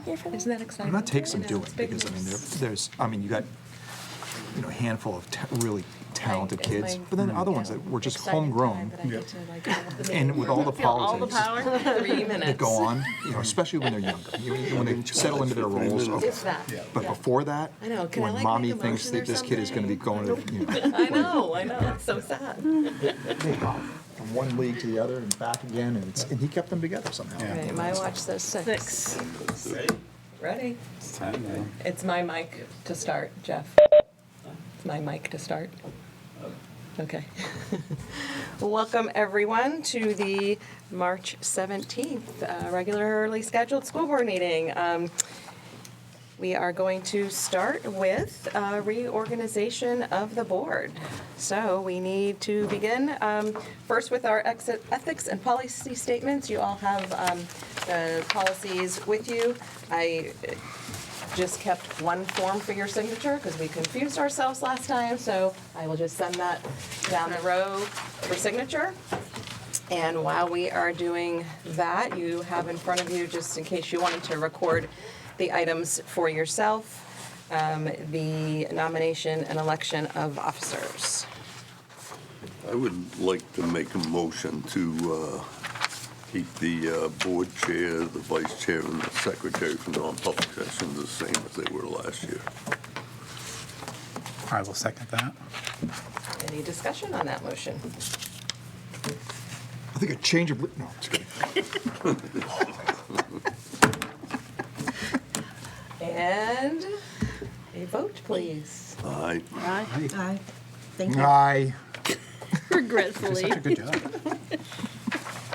here for that? Isn't that exciting? And that takes some I know, doing, it's big because, news. you got, a handful of really talented It's kids, my, but then other ones you that know, were just exciting time homegrown. that I get to, like, have the And with all the Feel all the politics power. 3 minutes. that go on, especially when they're younger, when they settle into their roles. Okay. It's that. But Yeah. before that, I know. Can I, when like, mommy make a thinks motion that or this kid is going to be going something? to, I know. It's so sad. from one league to the other and back again, and he kept them together somehow. Okay, my watch says 6. 6. Ready? It's time now. It's my mic to start, Jeff. It's my mic to start. Okay. Welcome, everyone, to the March 17th regularly scheduled school board meeting. We are going to start with reorganization of the board. So we need to begin first with our ethics and policy statements. You all have the policies with you. I just kept one form for your signature because we confused ourselves last time, so I will just send that down the row for signature. And while we are doing that, you have in front of you, just in case you wanted to record the items for yourself, the nomination and election of officers. I would like to make a motion to keep the board chair, the vice chair, and the secretary for non-public sessions the same as they were last year. I will second that. Any discussion on that motion? I think a change of, no, just kidding. And a vote, please. Aye. Aye. Thank you. Aye. Regretfully. Such a good job.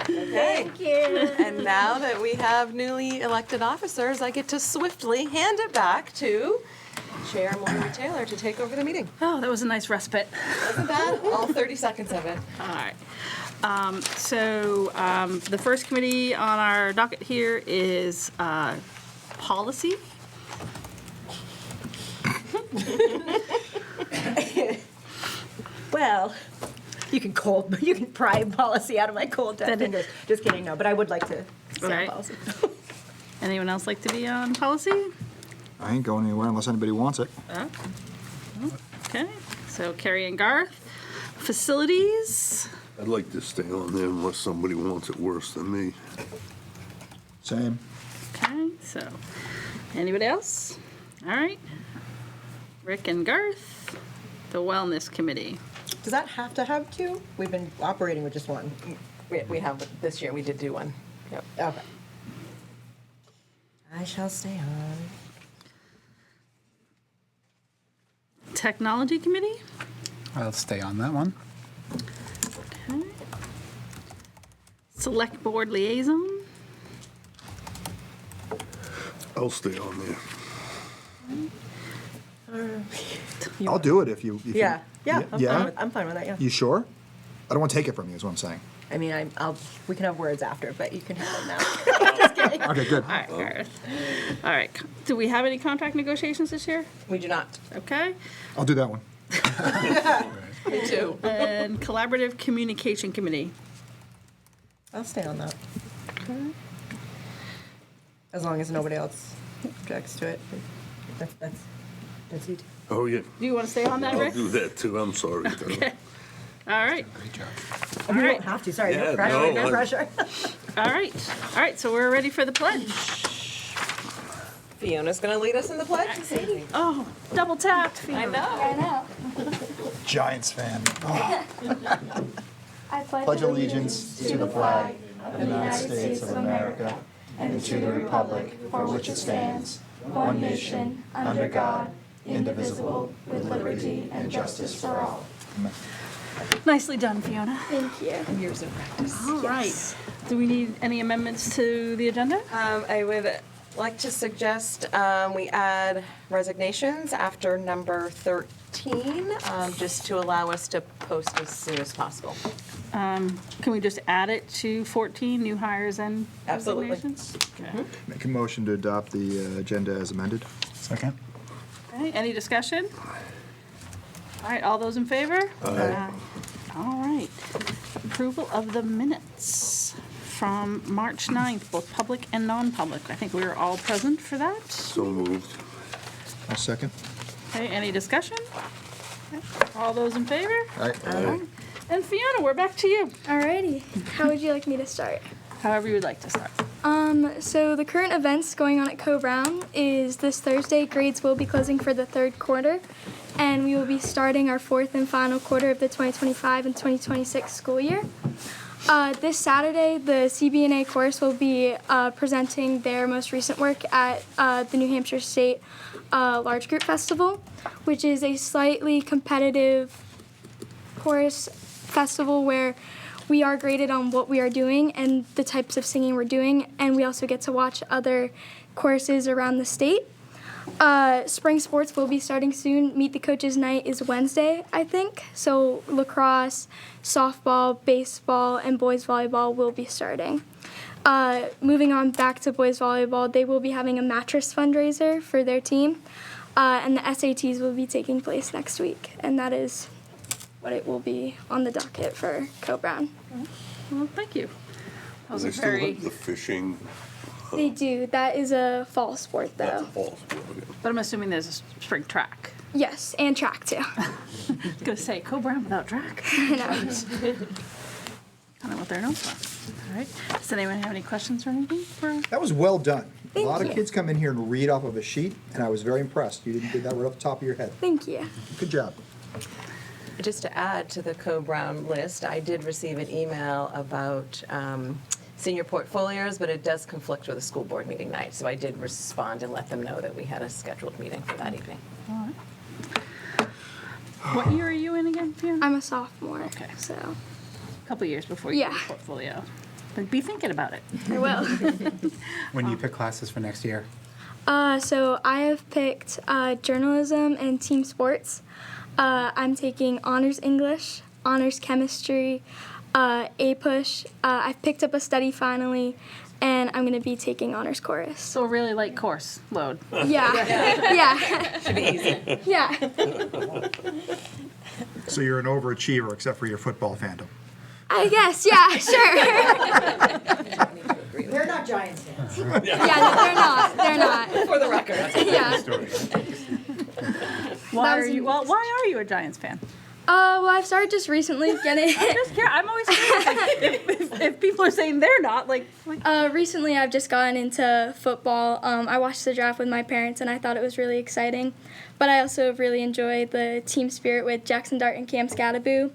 Okay. Thank you. And now that we have newly elected officers, I get to swiftly hand it back to Chair Mallory Taylor to take over the meeting. Oh, that was a nice respite. Wasn't that all 30 seconds of it? All right. The first committee on our docket here is policy. Well, you can pry policy out of my cold dead fingers. Just kidding, no, but I would like to stay on Right. policy. Anyone else like to be on policy? I ain't going anywhere unless anybody wants it. Okay, so Carrie and Garth. Facilities. I'd like to stay on there unless somebody wants it worse than me. Same. Okay, so anybody else? All right. Rick and Garth. The Wellness Committee. Does that have to have two? We've been operating with just one. We have, this year we did do one. Yep. Okay. I shall stay on. Technology Committee. I'll stay on that one. Okay. Select Board Liaison. I'll stay on there. I'll do it if you. Yeah, Yeah? I'm fine with that, yeah. You sure? I don't want to take it from you, is what I'm saying. I mean, we can have words after, but you can have them now. Just kidding. Okay, good. All right, Garth. All right. Do we have any contract negotiations this year? We do not. Okay. I'll do that one. Me too. And Collaborative Communication Committee. I'll stay on that. As long as nobody else objects to it. That's it. Oh, yeah. Do you want to stay on that, I'll Rick? do that too. I'm sorry. Okay. All right. Great job. You right. don't have to, sorry, Yeah, no pressure, no, no I- pressure. All right. All right. So we're ready for the pledge. Fiona's going to lead us in the pledge. Oh, double tapped. I know. I know. Giants fan. I Pledge allegiance to the flag of the United States of America and to the republic for which it stands, one nation, under God, indivisible, with liberty and justice for all. Nicely done, Fiona. Thank you. Years of practice. All right. Do we need any amendments to the agenda? I would like to suggest we add resignations after number 13, just to allow us to post as soon as possible. Can we just add it to 14, new hires and Absolutely. resignations? Okay. Make a motion to adopt the agenda as amended. Second. Okay, any discussion? All right, all those in favor? Aye. All right. Approval of the minutes. from March 9th, both public and non-public. I think we were all present for that. So moved. I'll second. Okay, any discussion? Okay, all those in favor? Aye. And Fiona, we're back to you. Alrighty. How would you like me to start? However you would like to start. So the current events going on at Co-Brown is this Thursday, grades will be closing for the third quarter, and we will be starting our fourth and final quarter of the 2025 and 2026 school year. This Saturday, the CBNA chorus will be presenting their most recent work at the New Hampshire State Large Group Festival, which is a slightly competitive chorus festival where we are graded on what we are doing and the types of singing we're doing, and we also get to watch other choruses around the state. Spring sports will be starting soon. Meet the Coaches Night is Wednesday, I think. So lacrosse, softball, baseball, and boys volleyball will be starting. Moving on back to boys volleyball, they will be having a mattress fundraiser for their team, and the SATs will be taking place next week, and that is what it will be on the docket for Co-Brown. Well, thank you. That was They a still very, have the fishing. They do. That is a fall sport, That's though. a fall sport again. but I'm assuming there's a spring track. Yes, and track, too. I was gonna say, Co-Brown without track. I know. Kind of what they're known for. All right. Does anyone have any questions or anything for? That was well done. Thank A lot you. of kids come in here and read off of a sheet, and I was very impressed. You did that right off the top of your head. Thank you. Good job. Just to add to the Co-Brown list, I did receive an email about senior portfolios, but it does conflict with a school board meeting night. So I did respond and let them know that we had a scheduled meeting for that evening. All right. What year are you in again, Fiona? I'm a sophomore, Okay. so A couple years before you Yeah. get your portfolio. But be thinking about it. I will. When do you pick classes for next year? So I have picked journalism and team sports. I'm taking honors English, honors chemistry, APUSH. I've picked up a study finally, and I'm going to be taking honors chorus. So a really light course load. Yeah. Yeah. Should be easy. Yeah. So you're an overachiever except for your football fandom. I guess. Yeah, sure. They're not Giants fans. Yeah, no, they're not. They're not. For the record. Yeah. Why was are you? Well, why are you a Giants fan? Well, I've started just recently getting. Just care. I'm always curious like, if people are saying they're not like. Recently, I've just gotten into football. I watched the draft with my parents, and I thought it was really exciting. But I also really enjoyed the team spirit with Jackson Dart and Cam Scadaboo,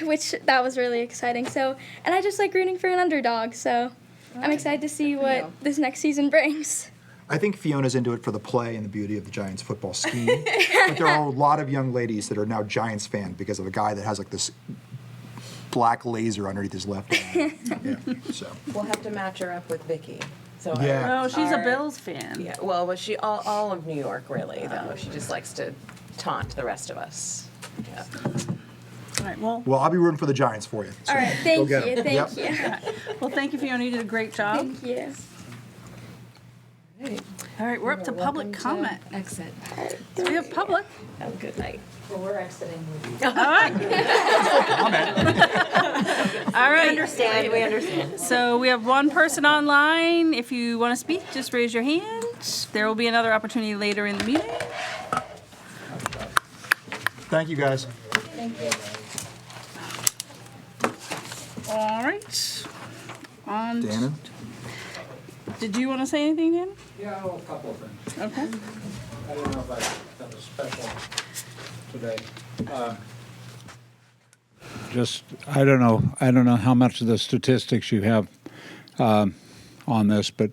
which that was really exciting. So, and I just like rooting for an underdog. So, I'm excited to see what this next season brings. I think Fiona's into it for the play and the beauty of the Giants football scheme. But there are a lot of young ladies that are now Giants fans because of a guy that has like this black laser underneath his left eye. Yeah, so. We'll have to match her up with Vicky. So Yeah. Oh, she's a our- Bills fan. Yeah, well, but she all of New York really though. She just likes to taunt the rest of us. Yeah. All right. Well, Well, I'll be rooting for the Giants for you. So All right, go thank get 'em. you, Yep. thank you, well, thank you, Fiona. You did a great job. thank you. All right, we're up to public comment. Exit. So we have public. Have a good night. Well, we're exiting. All right. All right. Understand, we understand. So we have one person online. If you want to speak, just raise your hand. There will be another opportunity later in the meeting. Thank you, guys. All right. On. Dannon? Did you want to say anything, Dan? Yeah, well, a couple of things. Okay. I don't know if I done a special today. Just, I don't know how much of the statistics you have on this, but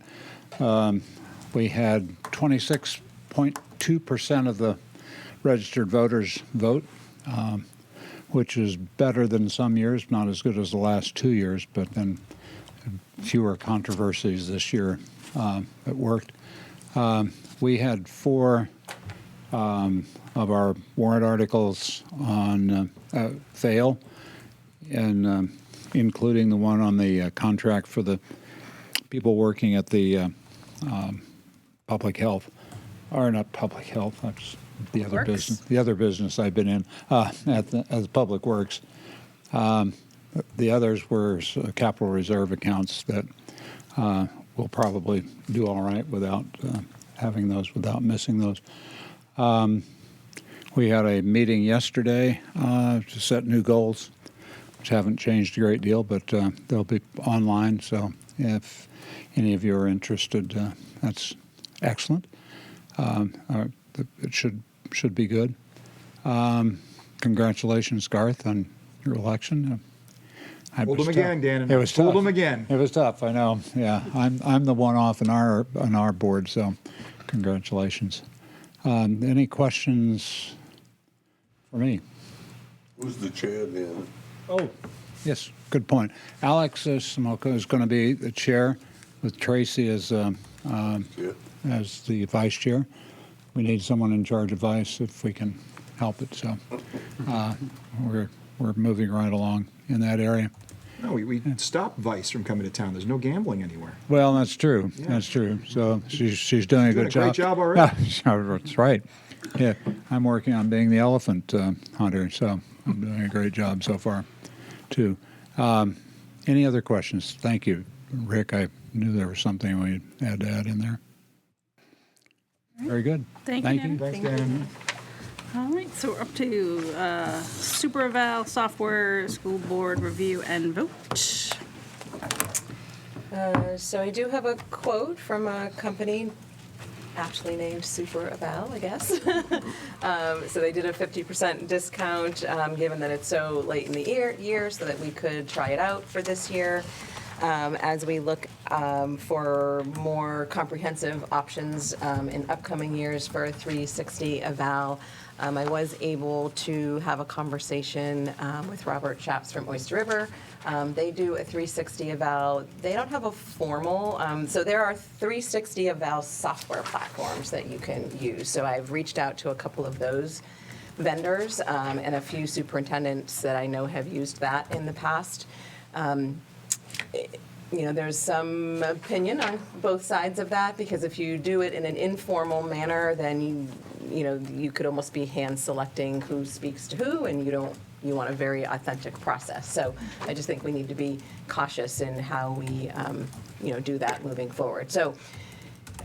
we had 26.2% of the registered voters vote, which is better than some years, not as good as the last 2 years, but then fewer controversies this year that worked. We had 4 of our warrant articles on fail, and including the one on the contract for the people working at the public health, or not public health, that's the other Works? business. The other business I've been in at the Public Works. The others were capital reserve accounts that we'll probably do all right without having those, without missing those. We had a meeting yesterday to set new goals, which haven't changed a great deal, but they'll be online. So if any of you are interested, that's excellent. It should be good. Congratulations, Garth, on your election. Fooled him again, Gannon. It was tough. Fooled him again. It was tough. I know. Yeah, I'm the one off on our board, so congratulations. Any questions for me? Who's the chair then? Oh, yes. Good point. Alex Smoka is going to be the chair, with Tracy as the vice chair. We need someone in charge of vice if we can help it. So we're moving right along in that area. No, we stopped Vice from coming to town. There's no gambling anywhere. Well, that's true. Yeah. That's true. So she's doing a good job. Great job already. Yeah, that's right. Yeah, I'm working on being the elephant hunter, so I'm doing a great job so far, too. Any other questions? Thank you, Rick. I knew there was something we had to add in there. Very good. Thank you. Thanks, Gannon. All right, so we're up to super eval software school board review and vote. So I do have a quote from a company aptly named Super Eval, I guess. So they did a 50% discount, given that it's so late in the year, so that we could try it out for this year. As we look for more comprehensive options in upcoming years for a 360 eval, I was able to have a conversation with Robert Chaps from Oyster River. They do a 360 eval. They don't have a formal, so there are 360 eval software platforms that you can use. So I've reached out to a couple of those vendors and a few superintendents that I know have used that in the past. There's some opinion on both sides of that, because if you do it in an informal manner, then you could almost be hand selecting who speaks to who, and you want a very authentic process. So I just think we need to be cautious in how we do that moving forward. So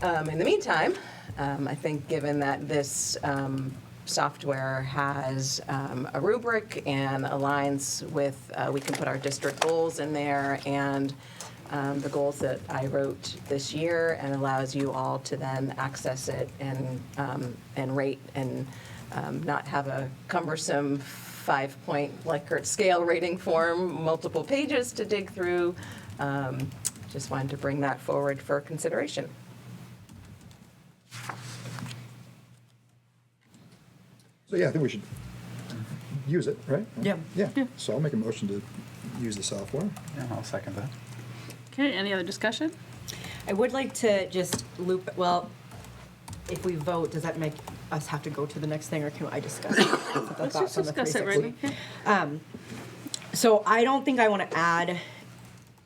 in the meantime, I think given that this software has a rubric and aligns with, we can put our district goals in there and the goals that I wrote this year, and allows you all to then access it and rate and not have a cumbersome 5-point Likert scale rating form, multiple pages to dig through. Just wanted to bring that forward for consideration. So yeah, I think we should use it, right? Yeah. Yeah. So I'll make a motion to use the software. Yeah, I'll second that. Okay, any other discussion? I would like to just if we vote, does that make us have to go to the next thing, or can I discuss it? Let's just discuss it right now. So I don't think I want to add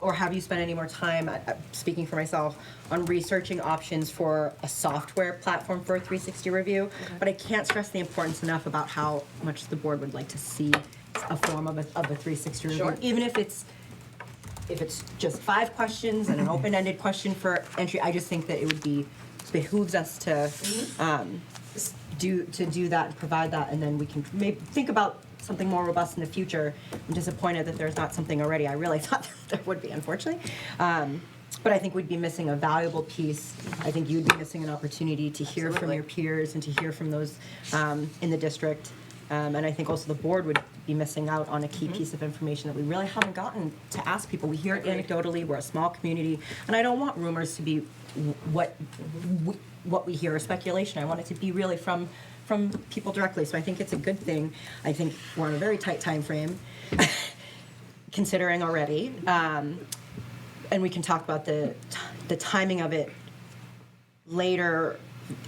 or have you spend any more time, speaking for myself, on researching options for a software platform for a 360 review. Okay. But I can't stress the importance enough about how much the board would like to see a form of a 360 review. Sure. Even if it's just 5 questions and an open-ended question for entry, I just think that it would behooves us to do that and provide that, and then we can maybe think about something more robust in the future. I'm disappointed that there's not something already. I really thought there would be, unfortunately. But I think we'd be missing a valuable piece. I think you'd be missing an opportunity to hear from your peers and to hear from those in the district. And I think also the board would be missing out on a key piece of information that we really haven't gotten to ask people. We hear it anecdotally. We're a small community, and I don't want rumors to be what we hear or speculation. I want it to be really from people directly. So I think it's a good thing. I think we're on a very tight time frame, considering already, and we can talk about the timing of it later,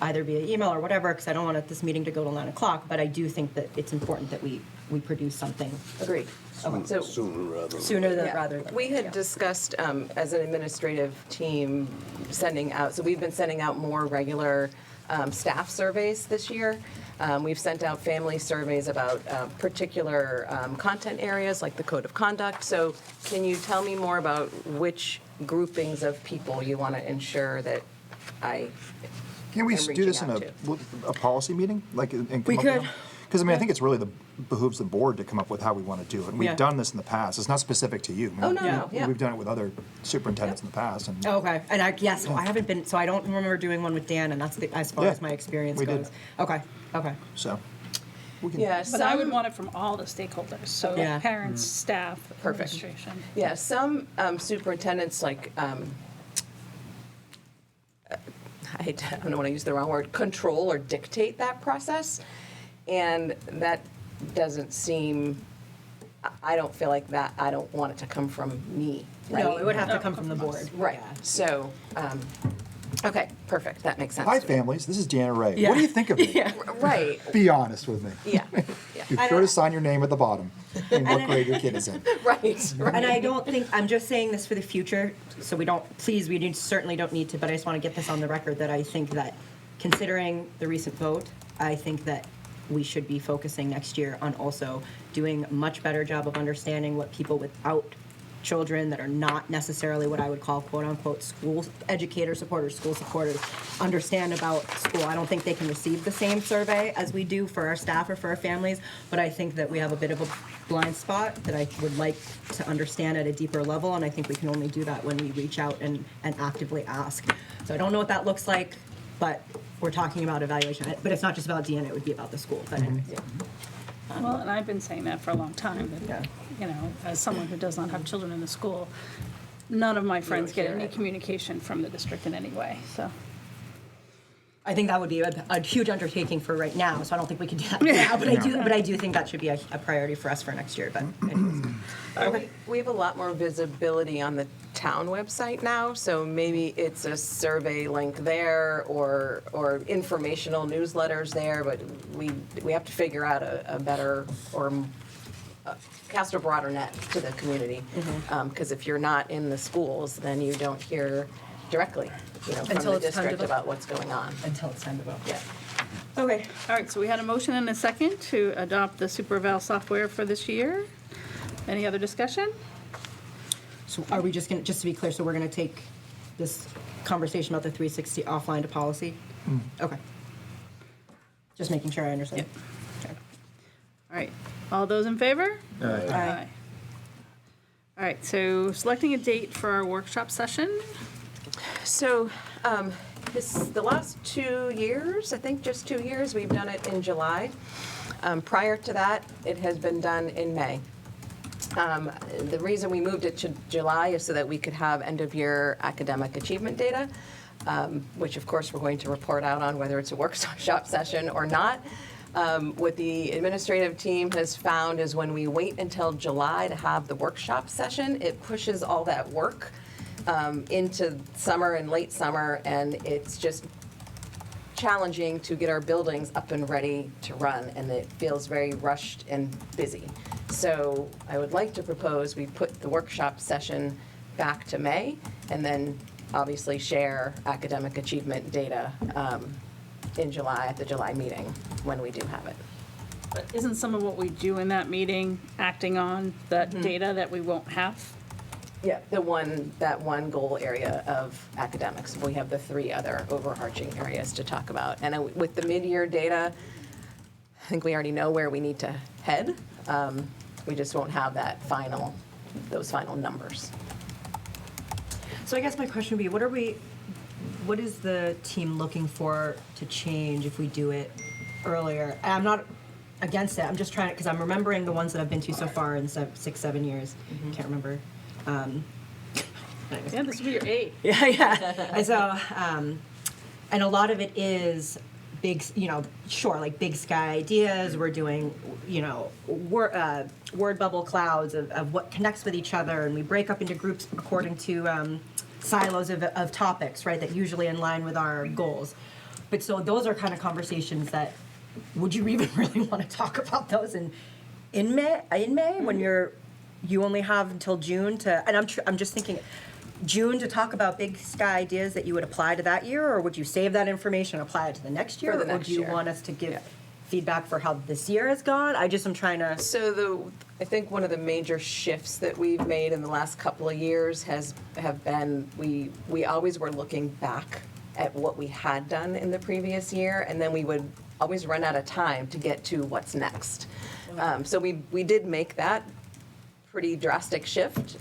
either via email or whatever, because I don't want this meeting to go till 9 o'clock, but I do think that it's important that we produce something. Agreed. Sooner rather than. We had discussed as an administrative team sending out, so we've been sending out more regular staff surveys this year. We've sent out family surveys about particular content areas like the code of conduct. So can you tell me more about which groupings of people you want to ensure that I Can we am do this in reaching out a policy meeting? Like, and come We up with could. them? Because, I mean, I think it's really behooves the board to come up with how we want to do it. And we've Yeah. done this in the past. It's not specific to you. Oh, no, no, yeah. We've done it with other superintendents in the past. And Okay, and so I haven't been, so I don't remember doing one with Dan, and that's as far Yeah, as my experience we did. goes. Okay. so, we can. Yeah, But I would some- want it from all the stakeholders, so Yeah. parents, staff, Perfect. administration. Yeah, some superintendents, like, I don't want to use the wrong word, control or dictate that process. And that doesn't seem, I don't feel like that, I don't want it to come from me, right? No, it would have to come from the board. Right, Yeah. so, okay, perfect, that makes sense. Hi, families. This is Deanna Ray. Yeah. What do you think of me? Right, Be honest with me. yeah, Be sure to sign your name at the bottom and what grade your kid is in. right, And I don't think, I'm just saying this for the future, so we don't, please, certainly don't need to, but I just want to get this on the record that I think that, considering the recent vote, I think that we should be focusing next year on also doing a much better job of understanding what people without children that are not necessarily what I would call quote-unquote school educator supporters, school supporters, understand about school. I don't think they can receive the same survey as we do for our staff or for our families, but I think that we have a bit of a blind spot that I would like to understand at a deeper level, and I think we can only do that when we reach out and actively ask. So I don't know what that looks like, but we're talking about evaluation. But it's not just about DNA, it would be about the school. But anyways, Well, and I've been saying that for a long time, that, you know, as someone who does not have children in the school, none of my friends get any communication from the district in any way, so. I think that would be a huge undertaking for right now, so I don't think we can do that now. But I do think that should be a priority for us for next year. But anyways. Okay. We have a lot more visibility on the town website now, so maybe it's a survey link there or informational newsletters there, but we have to figure out a better or cast a broader net to the community. Because if you're not in the schools, then you don't hear directly, you know, from Until the it's time to district vote. about what's going on. Until it's time to vote. Yeah. Okay, all right, so we had a motion and a second to adopt the SuperVal software for this year. Any other discussion? So are we just going to, just to be clear, so we're going to take this conversation about the 360 offline to policy? Okay. Just making sure I understand. Okay. All right, all those in favor? Aye. All right, so selecting a date for our workshop session. So, the last 2 years, I think just 2 years, we've done it in July. Prior to that, it has been done in May. The reason we moved it to July is so that we could have end-of-year academic achievement data, which of course we're going to report out on whether it's a workshop session or not. What the administrative team has found is when we wait until July to have the workshop session, it pushes all that work into summer and late summer, and it's just challenging to get our buildings up and ready to run, and it feels very rushed and busy. So I would like to propose we put the workshop session back to May, and then obviously share academic achievement data in July, at the July meeting, when we do have it. But isn't some of what we do in that meeting acting on that data that we won't have? Yeah, that one goal area of academics. We have the 3 other overarching areas to talk about. And with the mid-year data, I think we already know where we need to head. We just won't have those final numbers. So I guess my question would be, what is the team looking for to change if we do it earlier? And I'm not against it. I'm just trying, because I'm remembering the ones that I've been to so far in 6, 7 years. Can't remember. Yeah, this will be your 8th. Yeah. And so, and a lot of it is big, like big sky ideas. We're doing, word bubble clouds of what connects with each other, and we break up into groups according to silos of topics, right, that usually in line with our goals. But so those are kind of conversations that, would you even really want to talk about those in May when you only have until June to, and I'm just thinking, June to talk about big sky ideas that you would apply to that year, or would you save that information and apply it to the next year? For the Or next do you year. want us to give Yeah. feedback for how this year has gone? I just am trying to. So I think one of the major shifts that we've made in the last couple of years have been, we always were looking back at what we had done in the previous year, and then we would always run out of time to get to what's next. So we did make that pretty drastic shift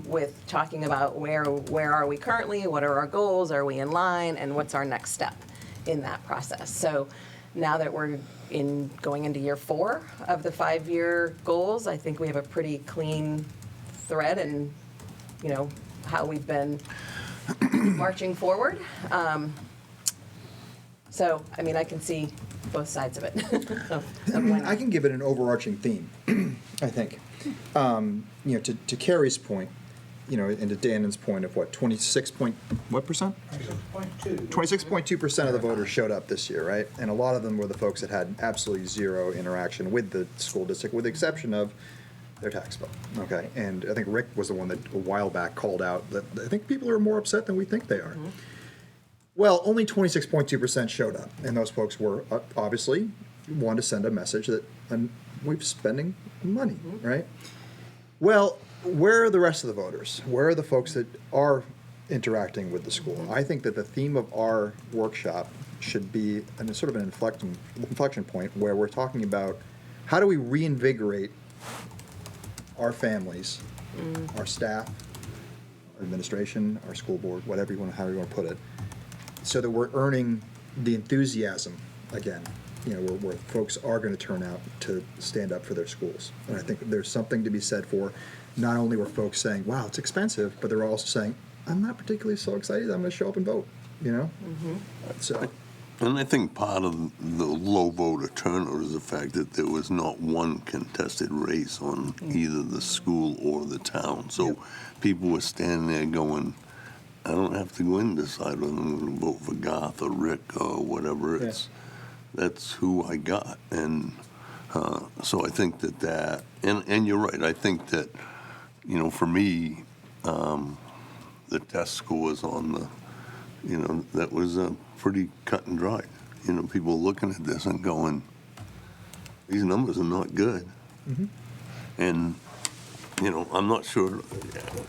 with talking about where are we currently, what are our goals, are we in line, and what's our next step in that process. So now that we're going into year 4 of the 5-year goals, I think we have a pretty clean thread in, how we've been marching forward. So, I mean, I can see both sides of it. I can give it an overarching theme, I think. To Carrie's point, and to Dannon's point of what, 26.2% of the voters showed up this year, right? And a lot of them were the folks that had absolutely zero interaction with the school district, with the exception of their tax bill, okay? And I think Rick was the one that a while back called out that I think people are more upset than we think they are. Well, only 26.2% showed up, and those folks were obviously wanted to send a message that we're spending money, right? Well, where are the rest of the voters? Where are the folks that are interacting with the school? I think that the theme of our workshop should be sort of an inflection point where we're talking about how do we reinvigorate our families, our staff, our administration, our school board, however you want to put it, so that we're earning the enthusiasm again, where folks are going to turn out to stand up for their schools. And I think there's something to be said for not only were folks saying, wow, it's expensive, but they're also saying, I'm not particularly so excited, I'm going to show up and vote, So, And I think part of the low voter turnout is the fact that there was not one contested race on either the school or the town. So people were standing there going, I don't have to go in and decide whether I'm going to vote for Garth or Rick or whatever. That's who I got. And so I think that, and you're right, I think that, for me, the test scores on the, that was pretty cut and dry. People looking at this and going, these numbers are not good. And, I'm not sure,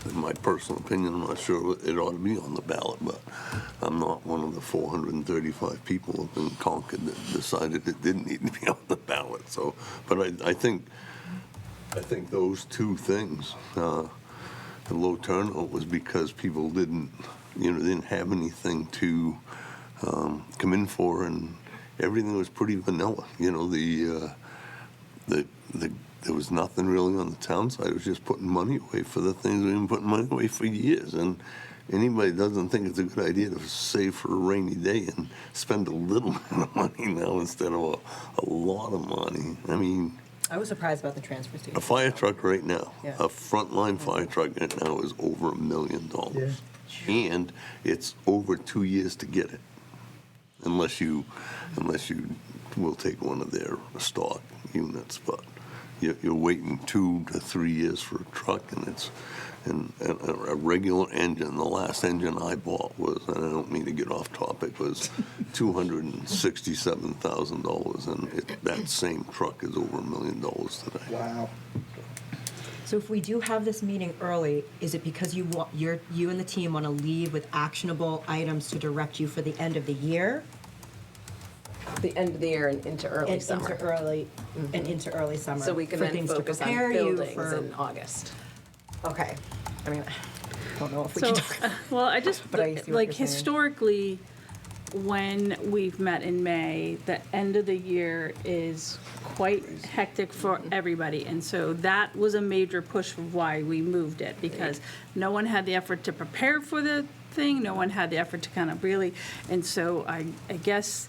in my personal opinion, I'm not sure it ought to be on the ballot, but I'm not one of the 435 people in Concord that decided it didn't need to be on the ballot. So, but I think those two things, the low turnout was because people didn't have anything to come in for, and everything was pretty vanilla. There was nothing really on the town side. It was just putting money away for the things we've been putting money away for years. And anybody doesn't think it's a good idea to save for a rainy day and spend a little bit of money now instead of a lot of money. I mean, I was surprised about the transfer station. a fire truck right now, Yeah. a frontline fire truck right now is over $1 million. And it's over 2 years to get it, unless you will take one of their stock units. But you're waiting 2 to 3 years for a truck, and a regular engine. The last engine I bought was, and I don't mean to get off topic, was $267,000, and that same truck is over $1 million today. wow. So if we do have this meeting early, is it because you and the team want to leave with actionable items to direct you for the end of the year? The end of the year and into early And summer. into early summer. So we can for then things to focus on prepare you buildings for. in August. Okay. I mean, I don't know if we So, can talk. well, I just, But I see what like, you're saying. historically, when we've met in May, the end of the year is quite hectic for everybody. And so that was a major push of why we moved it, because no one had the effort to prepare for the thing, no one had the effort to kind of really, and so I guess,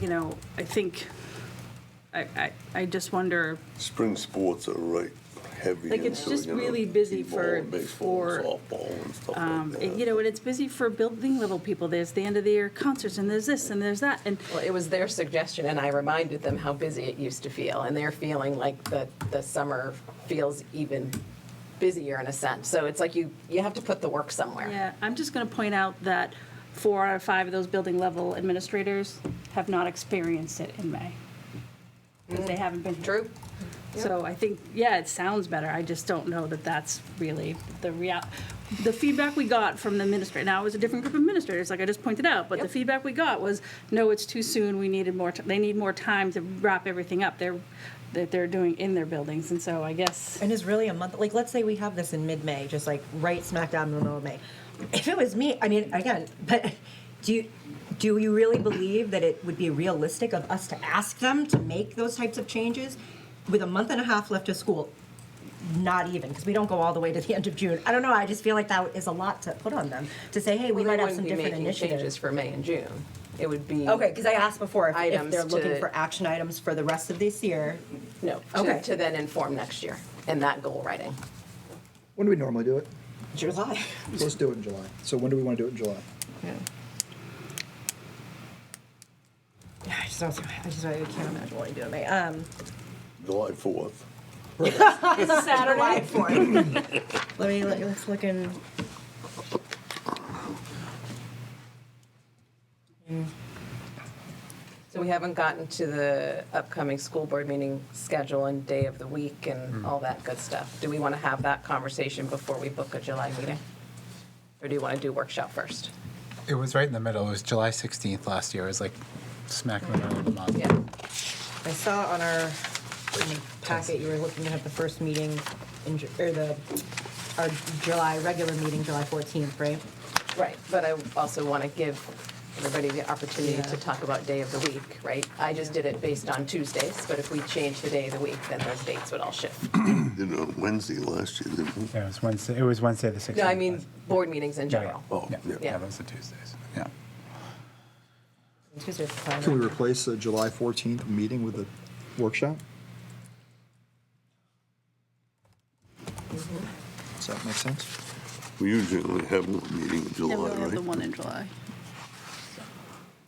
I think, I just wonder, Spring sports are right heavy. like, it's into, just really busy for, baseball, softball, and stuff like that. and it's busy for building level people. There's the end of the year concerts, and there's this, and there's that, and Well, it was their suggestion, and I reminded them how busy it used to feel, and they're feeling like the summer feels even busier in a sense. So it's like you have to put the work somewhere. Yeah, I'm just going to point out that 4 out of 5 of those building level administrators have not experienced it in May. Because they haven't been. True. So I think, yeah, it sounds better. I just don't know that that's really the the feedback we got from the administrator. Now, it was a different group of administrators, like I just pointed out, but the feedback we got was, no, it's too soon. We needed more, they need more time to wrap everything up that they're doing in their buildings. And so I guess. And is really a month, like, let's say we have this in mid-May, just like right smack dab in the middle of May. If it was me, I mean, again, but do you really believe that it would be realistic of us to ask them to make those types of changes with a month and a half left of school? Not even, because we don't go all the way to the end of June. I don't know, I just feel like that is a lot to put on them, to say, hey, we might have some different changes initiatives. for May and June. It would be. Okay, because I asked before if Items they're looking to- for action items for the rest of this year. No, Okay. to then inform next year and that goal writing. When do we normally do it? July. Let's do it in July. So when do we want to do it in July? I just I can't imagine what I do in May. July 4th. It's a Saturday. Let's look in. So we haven't gotten to the upcoming school board meeting schedule and day of the week and all that good stuff. Do we want to have that conversation before we book a July meeting? Or do you want to do workshop first? It was right in the middle. It was July 16th last year. It was like smack in the middle of the month. Yeah. I saw on our packet you were looking to have the first meeting our July regular meeting, July 14th, right? Right, but I also want to give everybody the opportunity to talk about day of the week, right? I just did it based on Tuesdays, but if we change the day of the week, then those dates would all shift. Did it on Wednesday last year, didn't we? Yeah, it was Wednesday. It was Wednesday the 16th. No, I mean board meetings in Yeah, general. Oh, yeah. yeah. Yeah, those are Tuesdays. Yeah. Tuesday's fine. Can we replace the July 14th meeting with a workshop? Does that make sense? We usually only have one meeting in Yeah, July, we only have the right? one in July.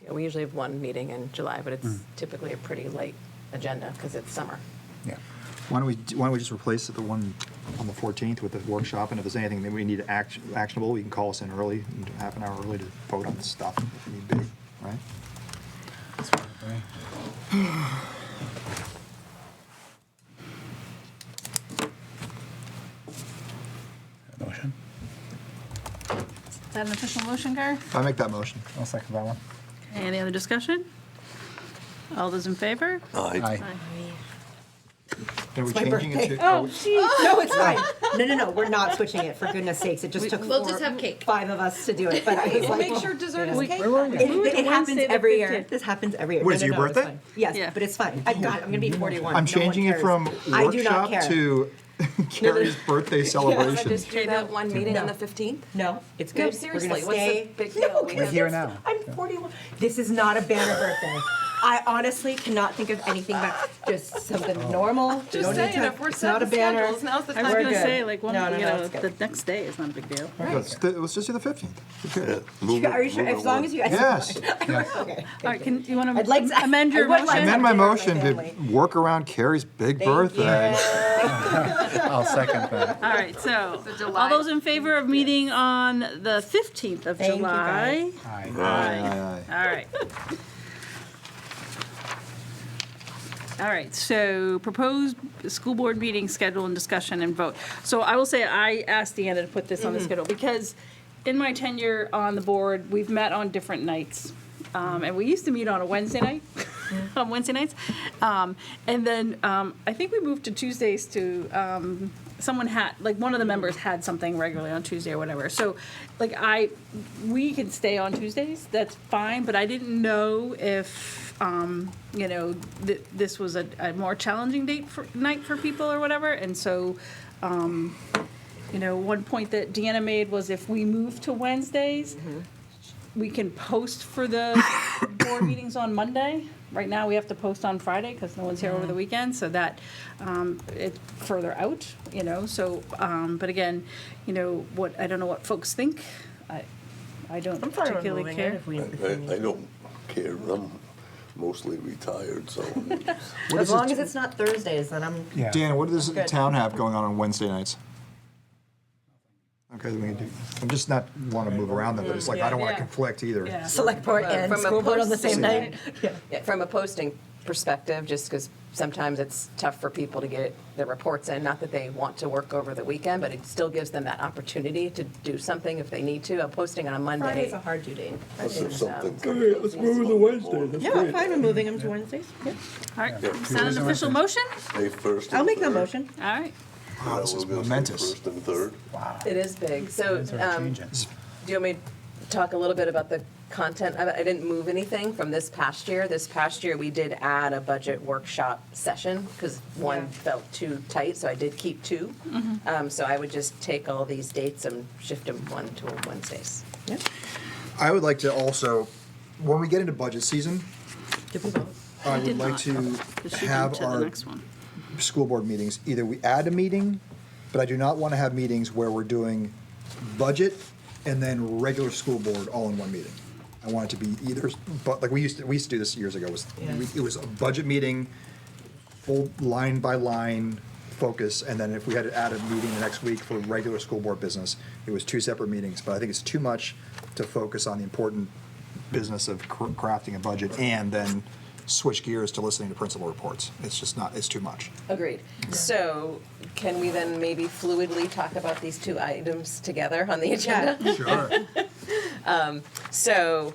Yeah, we usually have one meeting in July, but it's typically a pretty light agenda because it's summer. Yeah. Why don't we just replace the one on the 14th with the workshop, and if there's anything that we need actionable, we can call us in early, half an hour early to vote on this stuff if need be, right? That's fine with me. Motion? Is that an official motion, Gar? I make that motion. I'll second that one. Any other discussion? All those in favor? Aye. Are we my changing it to? Oh, geez. No, it's fine. No, we're not switching it, for goodness sakes. It just took We'll just have cake. 5 of us to do it, but I was like. Make sure dessert is We- cake. Where were we? It Move to happens Wednesday the every year. 15th. This happens every year. What, is it your it's birthday? fine. Yes, Yeah. but it's fine. I'm going to be 41. I'm No changing one it cares. from I do not workshop care. to Carrie's birthday Wanna celebration. just do that one meeting on No. the 15th? No, it's good. No, We're seriously, gonna what's the stay. big No, deal? We because have- Here it's- now. I'm 41. This is not a banner birthday. I honestly cannot think of anything but just something normal. Just Don't need saying, to- if we're it's not a setting banner. schedules, now's the I was time. gonna good. say, like, one, No, you no, know, it's the good. next day is not a big deal. Let's just do the 15th. Yeah, move Are you it- sure? move it As long on. as you guys. Yes. Okay. All right, you want I'd like to to amend your I would like motion? to- Amend my dinner with my motion to family. work around Carrie's big Thank birthday. you. I'll second that. All right, so, July. all those in favor of meeting on the 15th of Thank you, July? guys. Aye. Aye. All right. All right, so proposed school board meeting schedule and discussion and vote. So I will say, I asked Deanna to put this on the schedule because in my tenure on the board, we've met on different nights. And we used to meet on a Wednesday night, on Wednesday nights. And then I think we moved to Tuesdays to, someone had, like, one of the members had something regularly on Tuesday or whatever. So, like, we can stay on Tuesdays, that's fine, but I didn't know if, you know, this was a more challenging night for people or whatever. And so, you know, one point that Deanna made was if we move to Wednesdays, we can post for the board meetings on Monday. Right now, we have to post on Friday because no one's here over the weekend, so that it's further out, you know, so, but again, you know, I don't know what folks think. I don't I'm fine with particularly moving care. it if we. I don't care, I'm mostly retired, so. What As is long this- as it's not Thursdays, then I'm. Yeah. Dan, what does the Good. town have going on Wednesday nights? Okay, then we can do, I'm just not want to move around them, but it's like, I don't want to Yeah. conflict either. Yeah. Select board and From a school board on the same posting- night. Yeah. Yeah, from a posting perspective, just because sometimes it's tough for people to get their reports in, not that they want to work over the weekend, but it still gives them that opportunity to do something if they need to. A posting on a Monday. Friday's a hard due date. Unless there's something. Let's move to the Wednesday. Yeah, I'm fine with moving them to Wednesdays. Yeah. All right, Yeah. is that an official motion? May 1st. I'll make that motion. All right. Wow, this is momentous. First and third. It is big. So, Things are changing. do you want me to talk a little bit about the content? I didn't move anything from this past year. This past year, we did add a budget workshop session because one felt too tight, so I did keep two. So I would just take all these dates and shift them one to Wednesdays. I would like to also, when we get into budget season, Did we vote? I Did would like not, to 'cause she have went to the our next one. school board meetings, either we add a meeting, but I do not want to have meetings where we're doing budget and then regular school board all in one meeting. I want it to be either, but like we used to do this years ago, it was a budget meeting, full line by line focus, and then if we had to add a meeting the next week for regular school board business, it was two separate meetings, but I think it's too much to focus on the important business of crafting a budget and then switch gears to listening to principal reports. It's just not, it's too much. Agreed. So can we then maybe fluidly talk about these two items together on the agenda? Sure. So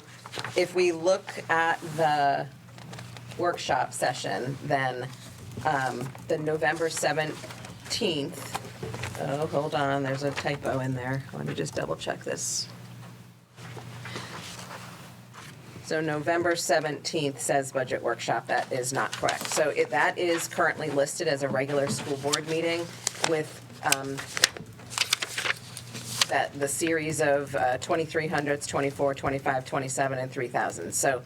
if we look at the workshop session, then the November 17th, oh, hold on, there's a typo in there. Let me just double check this. So November 17th says budget workshop. That is not correct. So that is currently listed as a regular school board meeting with the series of 2300s, 24, 25, 27, and 3000. So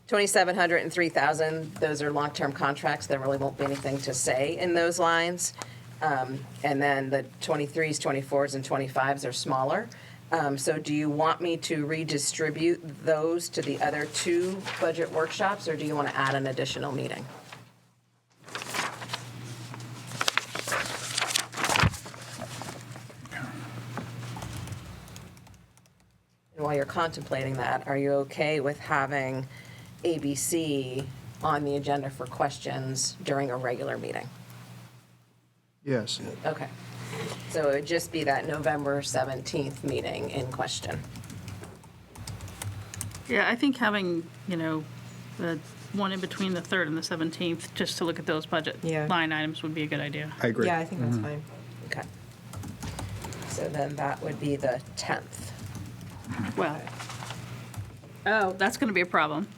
2700 and 3000, those are long-term contracts. There really won't be anything to say in those lines. And then the 23s, 24s, and 25s are smaller. So do you want me to redistribute those to the other two budget workshops, or do you want to add an additional meeting? And while you're contemplating that, are you okay with having ABC on the agenda for questions during a regular meeting? Yes. Okay. So it would just be that November 17th meeting in question. Yeah, I think having, the one in between the 3rd and the 17th, just to look at those budget Yeah. line items would be a good idea. I agree. Yeah, I think that's fine. Okay. So then that would be the 10th. Well, oh, that's going to be a problem,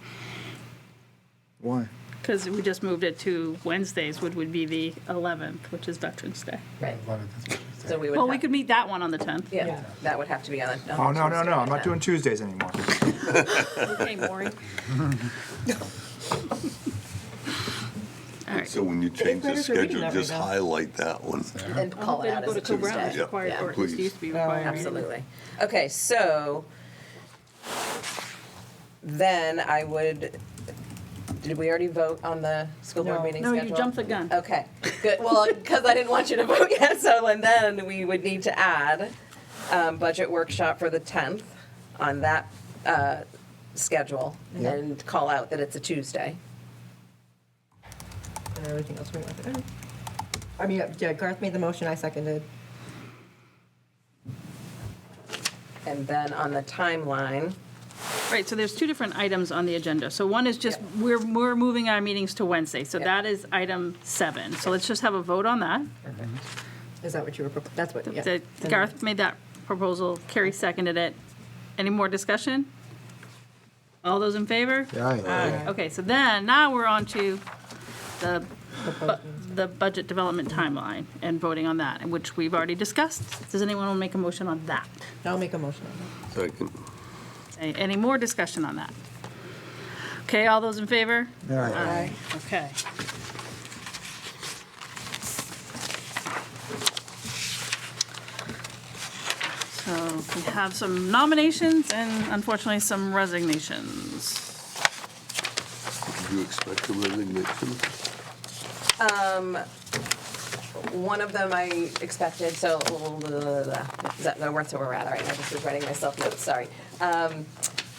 Why? because we just moved it to Wednesdays, would be the 11th, which is Veterans Day. Right. So we would. Well, we have- could meet that one on the 10th. Yeah, that would have to be on the. Oh, no, Tuesday, I'm the not doing 10th. Tuesdays anymore. Okay, Maury. All right. So when you change the graders are reading schedule, that just right now. highlight that one. And call They it don't out go as a to Co-Brown, it's Tuesday. required, Yeah, or at least please. used to be required. absolutely. Okay, so then I would, did we already vote on the school board No. meeting No, schedule? you jumped the gun. Okay, good. Well, because I didn't want you to vote yet, so and then we would need to add budget workshop for the 10th on that schedule Yep. and call out that it's a Tuesday. And everything else we went through. I mean, yeah, Garth made the motion, I seconded. And then on the timeline, Right, so there's two different items on the agenda. So one is just, we're moving our meetings to Wednesday, so Yeah. that is item 7. So let's just have a vote on that. Is that what you were, that's what, yeah. Garth made that proposal, Carrie seconded it. Any more discussion? All those in favor? Yeah. Okay, so then, now we're on to the budget development timeline and voting on that, which we've already discussed. Does anyone want to make a motion on that? I'll make a motion on that. Second. Any more discussion on that? Okay, all those in favor? All right. Aye. Okay. So we have some nominations and unfortunately some resignations. Did you expect a resignation? one of them I expected, so is that where we're at? All right, I just was writing myself notes, sorry.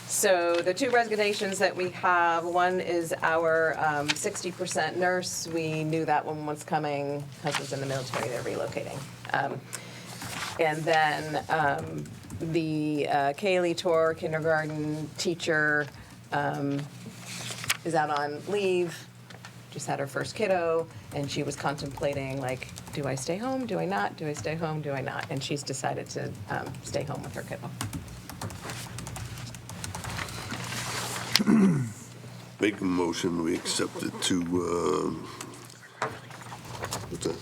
So the two resignations that we have, one is our 60% nurse. We knew that one was coming, husband's in the military, they're relocating. And then the Kaylee Tor kindergarten teacher is out on leave, just had her first kiddo, and she was contemplating, like, do I stay home, do I not, do I stay home, do I not? And she's decided to stay home with her kiddo. Make a motion, we accept it to, what's that?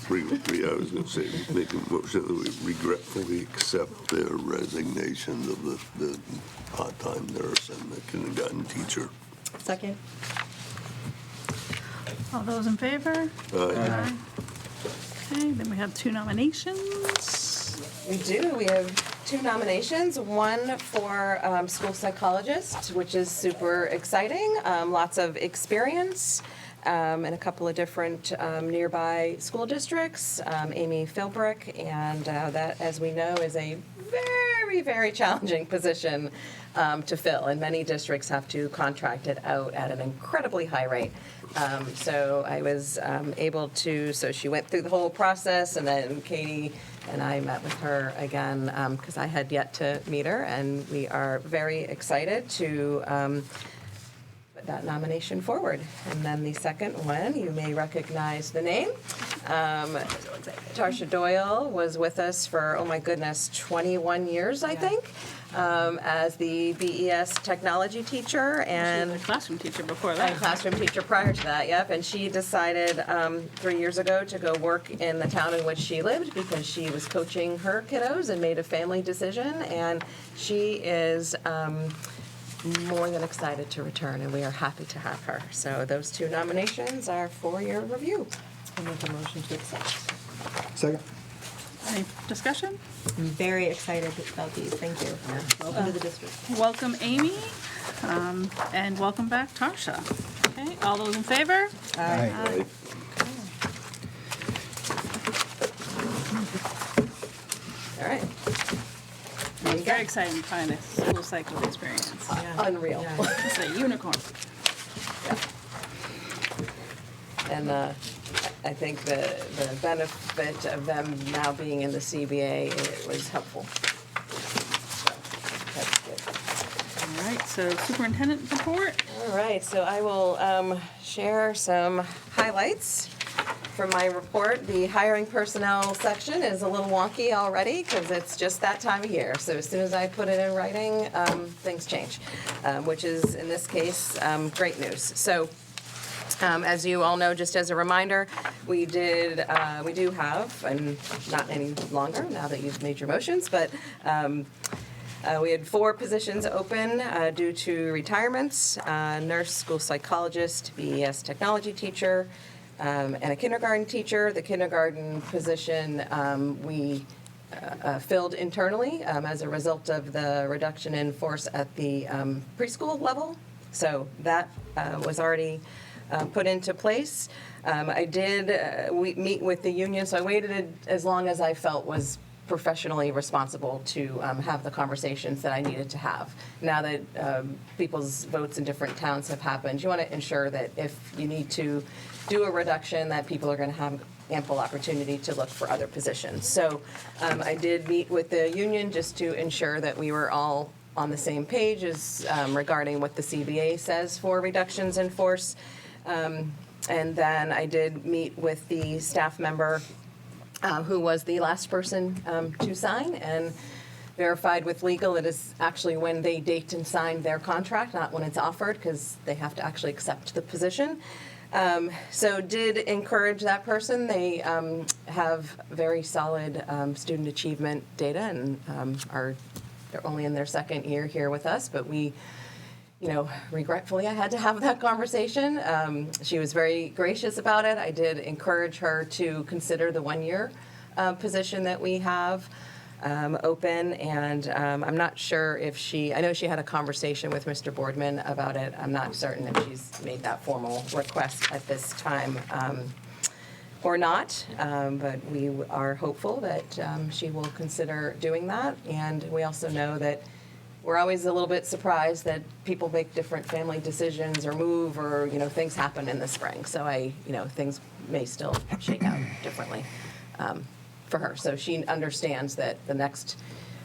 I was gonna say, make a motion that we regretfully accept their resignation of the part-time nurse and the kindergarten teacher. Second? All those in favor? Aye. Okay, then we have 2 nominations. We do. We have 2 nominations. One for school psychologist, which is super exciting. Lots of experience in a couple of different nearby school districts. Amy Philbrick, and that, as we know, is a very, very challenging position to fill, and many districts have to contract it out at an incredibly high rate. So I was able to, so she went through the whole process, and then Katie and I met with her again because I had yet to meet her, and we are very excited to put that nomination forward. And then the second one, you may recognize the name. Tarsha Doyle was with us for, oh my goodness, 21 years, I think, as the BES technology teacher, and She was a classroom teacher before a that. classroom teacher prior to that, yep. And she decided 3 years ago to go work in the town in which she lived because she was coaching her kiddos and made a family decision. And she is more than excited to return, and we are happy to have her. So those 2 nominations are for your review. I'll make a motion to accept. Second? Any discussion? I'm very excited about these, thank you. Welcome to the district. Welcome, Amy, and welcome back, Tarsha. Okay, all those in favor? Aye. All right. It's very exciting to find a school cycle experience. Unreal. Yeah. It's a unicorn. And I think the benefit of them now being in the CBA, it was helpful. So, that's good. All right, so superintendent report. All right, so I will share some highlights from my report. The hiring personnel section is a little wonky already because it's just that time of year. So as soon as I put it in writing, things change, which is, in this case, great news. So as you all know, just as a reminder, we do have, and not any longer now that you've made your motions, but we had 4 positions open due to retirements: nurse, school psychologist, BES technology teacher, and a kindergarten teacher. The kindergarten position we filled internally as a result of the reduction in force at the preschool level. So that was already put into place. I did meet with the union, so I waited as long as I felt was professionally responsible to have the conversations that I needed to have. Now that people's votes in different towns have happened, you want to ensure that if you need to do a reduction, that people are going to have ample opportunity to look for other positions. So I did meet with the union just to ensure that we were all on the same page as regarding what the CBA says for reductions in force. And then I did meet with the staff member who was the last person to sign, and verified with legal it is actually when they date and sign their contract, not when it's offered, because they have to actually accept the position. So did encourage that person. They have very solid student achievement data, and they're only in their 2nd year here with us, but we, regretfully, I had to have that conversation. She was very gracious about it. I did encourage her to consider the 1-year position that we have open, and I'm not sure if I know she had a conversation with Mr. Boardman about it. I'm not certain if she's made that formal request at this time. or not, but we are hopeful that she will consider doing that. And we also know that we're always a little bit surprised that people make different family decisions or move, or, you know, things happen in the spring. So things may still shake out differently for her. So she understands that the next,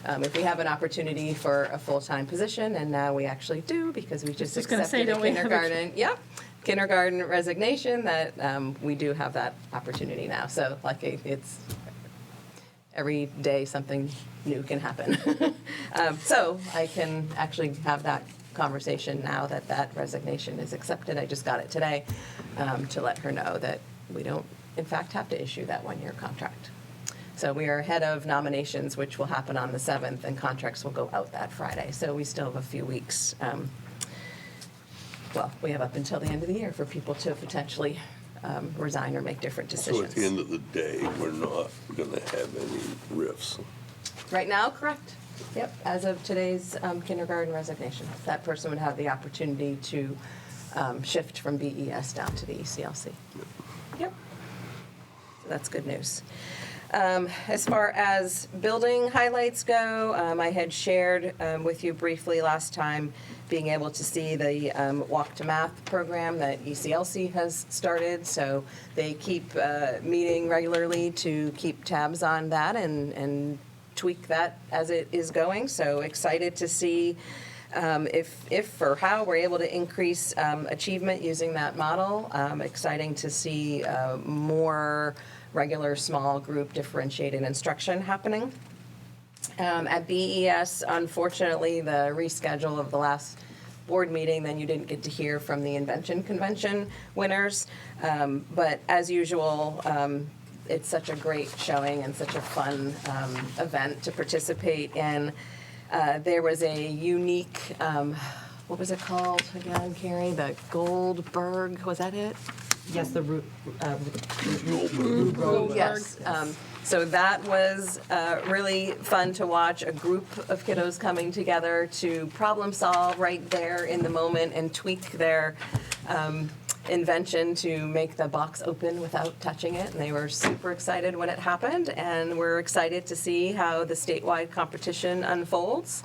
if we have an opportunity for a full-time position, and now we actually do because we just was gonna say, accepted a don't we have a- kindergarten, kindergarten resignation, that we do have that opportunity now. So it's every day something new can happen. So I can actually have that conversation now that that resignation is accepted. I just got it today, to let her know that we don't, in fact, have to issue that one-year contract. So we are ahead of nominations, which will happen on the 7th, and contracts will go out that Friday. So we still have a few weeks. Well, we have up until the end of the year for people to potentially resign or make different So decisions. at the end of the day, we're not going to have any riffs. Right now, correct? Yep, as of today's kindergarten resignation. That person would have the opportunity to shift from BES down to the ECLC. Yep. So that's good news. As far as building highlights go, I had shared with you briefly last time being able to see the Walk to Math program that ECLC has started. So they keep meeting regularly to keep tabs on that and tweak that as it is going. So excited to see if or how we're able to increase achievement using that model. Exciting to see more regular small group differentiated instruction happening. At BES, unfortunately, the reschedule of the last board meeting, then you didn't get to hear from the Invention Convention winners. But as usual, it's such a great showing and such a fun event to participate in. There was a unique, what was it called again, Carrie? The Goldberg, was that it? Yes, the root. Yes. So that was really fun to watch, a group of kiddos coming together to problem solve right there in the moment and tweak their invention to make the box open without touching it. And they were super excited when it happened, and we're excited to see how the statewide competition unfolds.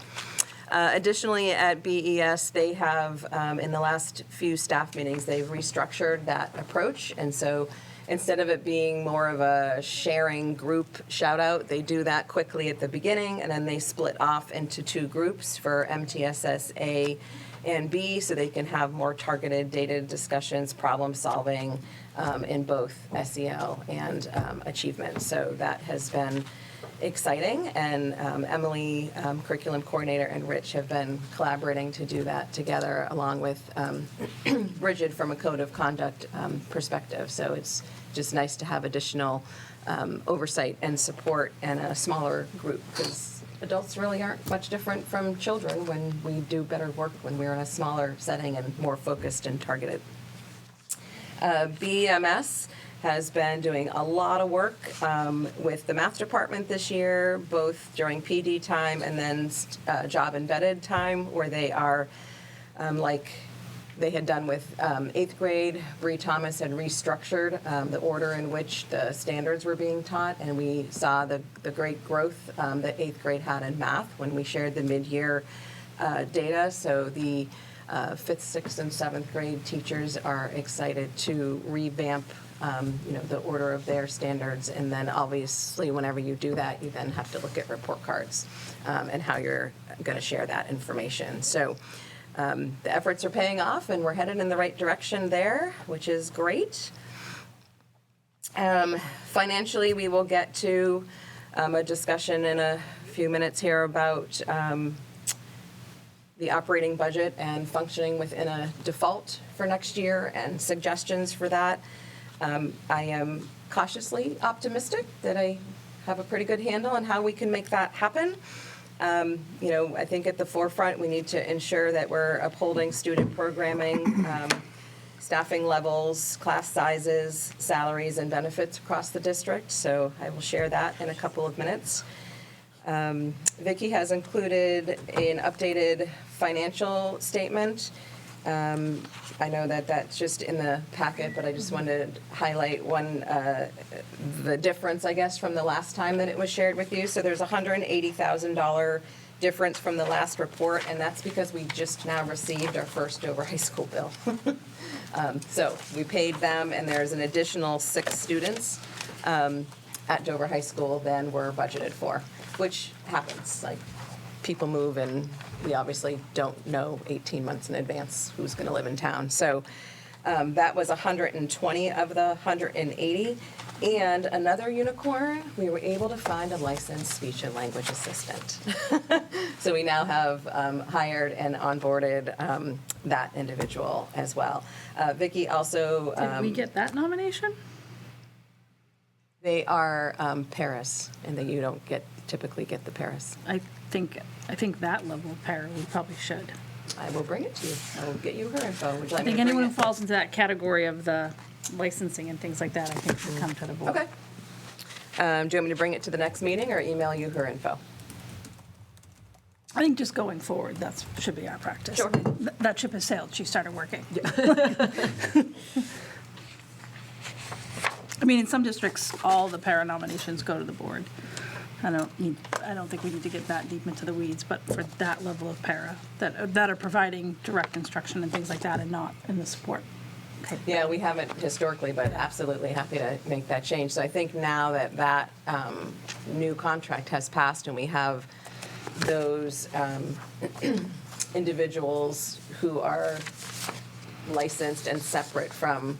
Additionally, at BES, they have, in the last few staff meetings, they've restructured that approach. And so instead of it being more of a sharing group shout out, they do that quickly at the beginning, and then they split off into two groups for MTSS A and B, so they can have more targeted data discussions, problem solving in both SEL and achievement. So that has been exciting, and Emily, curriculum coordinator, and Rich have been collaborating to do that together, along with Bridget from a code of conduct perspective. So it's just nice to have additional oversight and support and a smaller group, because adults really aren't much different from children when we do better work when we're in a smaller setting and more focused and targeted. BMS has been doing a lot of work with the math department this year, both during PD time and then job embedded time, where they are, like they had done with 8th grade. Bree Thomas had restructured the order in which the standards were being taught, and we saw the great growth that 8th grade had in math when we shared the mid-year data. So the 5th, 6th, and 7th grade teachers are excited to revamp the order of their standards. And then obviously whenever you do that, you then have to look at report cards and how you're going to share that information. So the efforts are paying off, and we're headed in the right direction there, which is great. Financially, we will get to a discussion in a few minutes here about the operating budget and functioning within a default for next year and suggestions for that. I am cautiously optimistic that I have a pretty good handle on how we can make that happen. I think at the forefront, we need to ensure that we're upholding student programming, staffing levels, class sizes, salaries, and benefits across the district. So I will share that in a couple of minutes. Vicki has included an updated financial statement I know that that's just in the packet, but I just wanted to highlight the difference, I guess, from the last time that it was shared with you. So there's a $180,000 difference from the last report, and that's because we just now received our first Dover High School bill. So we paid them, and there's an additional 6 students at Dover High School than were budgeted for, which happens. Like, people move, and we obviously don't know 18 months in advance who's going to live in town. So that was 120 of the 180. And another unicorn, we were able to find a licensed speech and language assistant. So we now have hired and onboarded that individual as well. Vicki also. Did we get that nomination? They are Paris, and that you don't typically get the Paris. I think that level of para we probably should. I will bring it to you. I will get you her info. Would you I like me think to bring anyone who it? falls into that category of the licensing and things like that, I think should come to the board. Okay. Do you want me to bring it to the next meeting or email you her info? I think just going forward, that should be our practice. Sure. That ship has sailed. She started working. I mean, in some districts, all the para nominations go to the board. I don't think we need to get that deep into the weeds, but for that level of para, that are providing direct instruction and things like that and not in the support. Yeah, we haven't historically, but absolutely happy to make that change. So I think now that new contract has passed and we have those individuals who are licensed and separate from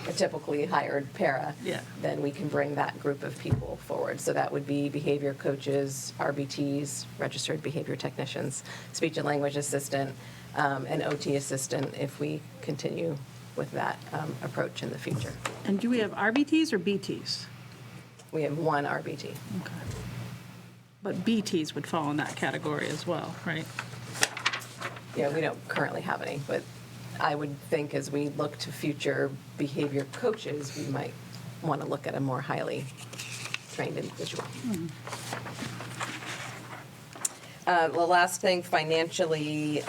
a typically hired para, Yeah. then we can bring that group of people forward. So that would be behavior coaches, RBTs, registered behavior technicians, speech and language assistant, an OT assistant if we continue with that approach in the future. And do we have RBTs or BTs? We have one RBT. Okay. But BTs would fall in that category as well, right? Yeah, we don't currently have any, but I would think as we look to future behavior coaches, we might want to look at a more highly trained individual. The last thing financially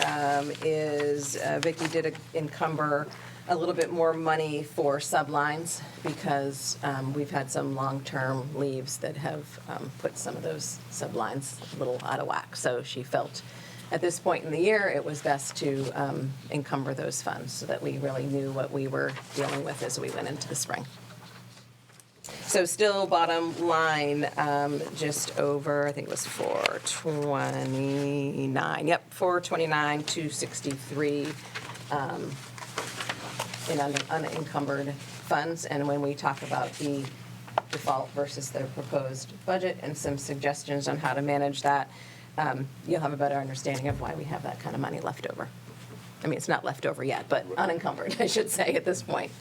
is Vicki did encumber a little bit more money for sublines because we've had some long-term leaves that have put some of those sublines a little out of whack. So she felt at this point in the year, it was best to encumber those funds so that we really knew what we were dealing with as we went into the spring. So still bottom line, just over, I think it was 429, yep, 429, 263 in unencumbered funds. And when we talk about the default versus the proposed budget and some suggestions on how to manage that, you'll have a better understanding of why we have that kind of money left over. I mean, it's not left over yet, but unencumbered, I should say, at this point.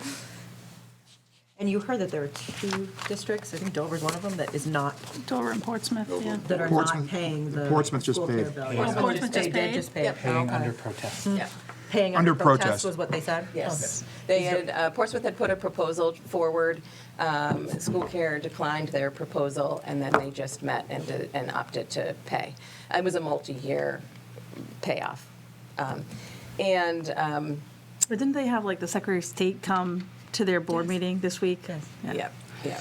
And you heard that there are 2 districts, I think Dover's one of them, that is not, Dover and Portsmouth, yeah. that are not Portsmouth- paying the Portsmouth just school care paid. bill. Oh, Portsmouth just They did paid? just pay. Yep. Paying Okay. under protest. Yeah. Paying Under under protest protest. was what they said? Yes. Okay. They had, Portsmouth had put a proposal forward. School Care declined their proposal, and then they just met and opted to pay. It was a multi-year payoff. But didn't they have like the Secretary of State come to their board meeting this week? Yes. Yeah, yeah.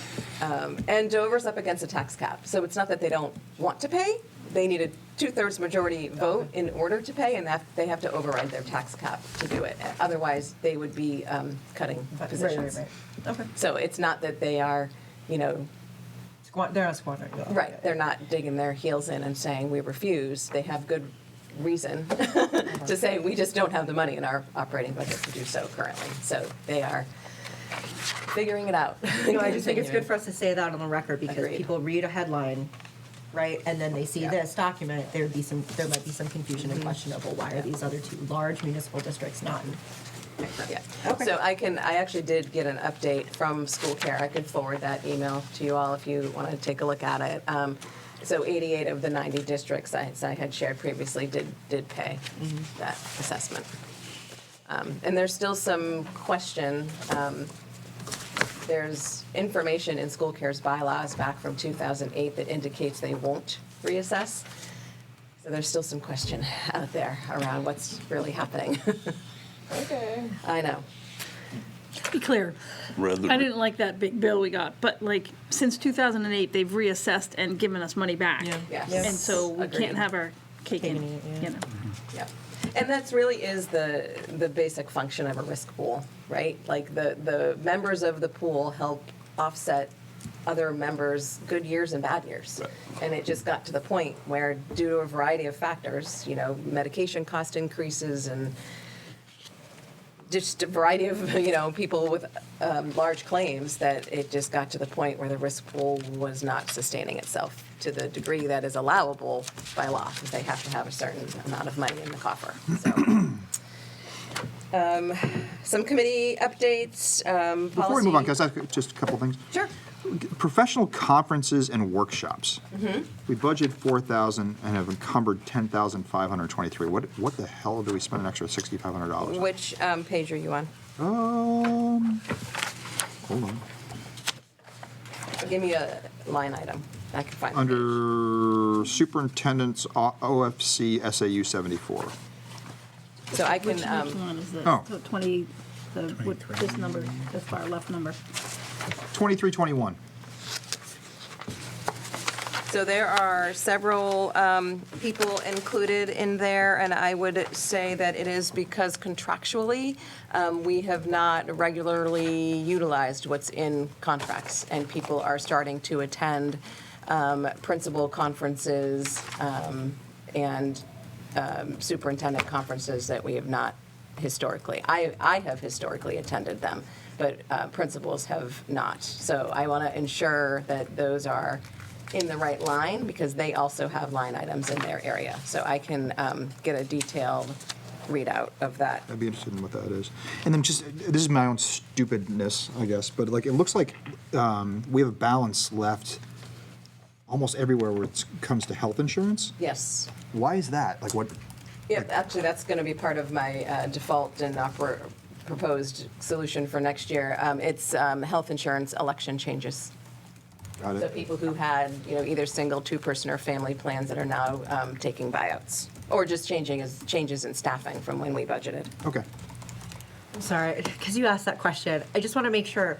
And Dover's up against a tax cap, so it's not that they don't want to pay. They need a 2/3 majority vote in order to pay, and that they have to override their tax cap to do it. Otherwise, they would be cutting positions. Right. Okay. So it's not that they are, They're not squandering. it. right, they're not digging their heels in and saying, we refuse. They have good reason to say, we just don't have the money in our operating budget to do so currently. So they are figuring it out. No, I just think it's good for us to say that on the record because Agreed. people read a headline, right, and then they see this document, there might be some confusion and question of, well, why are these other 2 large municipal districts not in? Yeah. Okay. So I actually did get an update from School Care. I could forward that email to you all if you want to take a look at it. So 88 of the 90 districts, as I had shared previously, did pay that assessment. And there's still some question. There's information in School Care's bylaws back from 2008 that indicates they won't reassess. So there's still some question out there around what's really happening. Okay. I know. Be clear, Rather, I didn't like that big bill we got, but like, since 2008, they've reassessed and given us money back. Yes. And so we Agreed. can't have our cake and, Cake and eat it, yeah. you know. Yep. And that's really is the basic function of a risk pool, right? Like the members of the pool help offset other members' good years and bad years. Right. And it just got to the point where due to a variety of factors, you know, medication cost increases and just a variety of, you know, people with large claims, that it just got to the point where the risk pool was not sustaining itself to the degree that is allowable by law, because they have to have a certain amount of money in the coffer. So, some committee updates. Before we move on, policy- can I ask just a couple things? Sure. Professional conferences and workshops. Mm-hmm. We budgeted 4,000 and have encumbered 10,523. What the hell do we spend an extra $6,500? Which page are you on? Hold on. Give me a line item. I can find it. Under Superintendent's OFC SAU 74. So I can, Which one is the, Oh. the 20, this number, this far left number? 2321. so there are several people included in there, and I would say that it is because contractually, we have not regularly utilized what's in contracts, and people are starting to attend principal conferences and superintendent conferences that we have not historically. I have historically attended them, but principals have not. So I want to ensure that those are in the right line, because they also have line items in their area. So I can get a detailed readout of that. I'd be interested in what that is. And then just, this is my own stupidness, I guess, but like, it looks like we have a balance left almost everywhere where it comes to health insurance. Yes. Why is that? Like what? Yep, actually, that's going to be part of my default and proposed solution for next year. It's health insurance election changes. Got So it. people who had, you know, either single, two-person, or family plans that are now taking buyouts, or just changes in staffing from when we budgeted. Okay. I'm sorry, because you asked that question. I just want to make sure,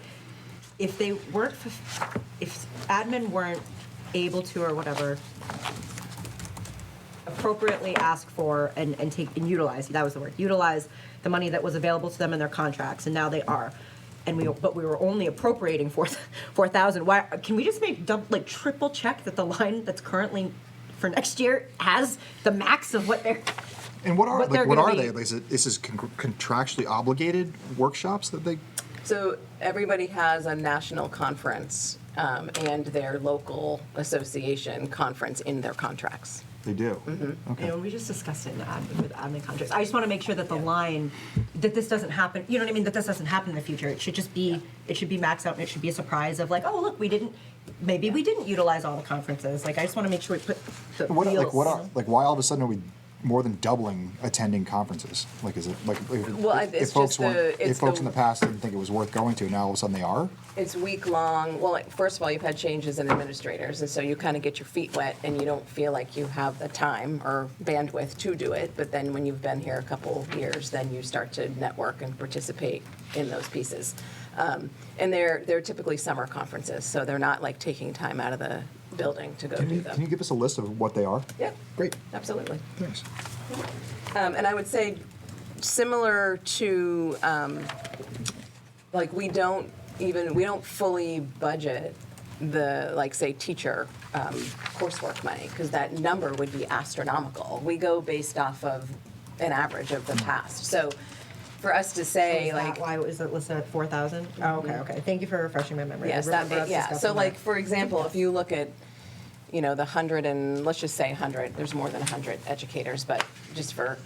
if they weren't, if admin weren't able to or whatever, appropriately ask for and take and utilize, that was the word, utilize the money that was available to them in their contracts, and now they are. But we were only appropriating 4,000. Why, can we just triple check that the line that's currently for next year has the max of what they're. And what are they're what gonna are be. they? Like, is this contractually obligated workshops that they? So everybody has a national conference and their local association conference in their contracts. They do. Okay. You know, we just discussed it in with admin contracts. I just want to make sure that the line, that this doesn't happen, you know what I mean, that this doesn't happen in the future. It should just be, it should be maxed out, and it should be a surprise of like, oh, look, maybe we didn't utilize all the conferences. Like, I just want to make sure we put the What wheels. why all of a sudden are we more than doubling attending conferences? Like, is it like Well, if it's folks just weren't, the- if it's folks the- in the past didn't think it was worth going to, now all of a sudden they are? It's week-long, well, like, first of all, you've had changes in administrators, and so you kind of get your feet wet, and you don't feel like you have the time or bandwidth to do it, but then when you've been here a couple years, then you start to network and participate in those pieces. And they're typically summer conferences, so they're not like taking time out of the building to go do Can you them. give us a list of what they are? Yeah, Great. absolutely. Thanks. And I would say, similar to, like, we don't fully budget the, like, say, teacher coursework money, because that number would be astronomical. We go based off of an average of the past. So for us to say, like, Why is it listed at 4,000? Oh, okay. Thank you for refreshing my memory. I yes, remember us yeah. discussing So, that. like, for example, if you look at, you know, the 100 and, let's just say 100, there's more than 100 educators, but just for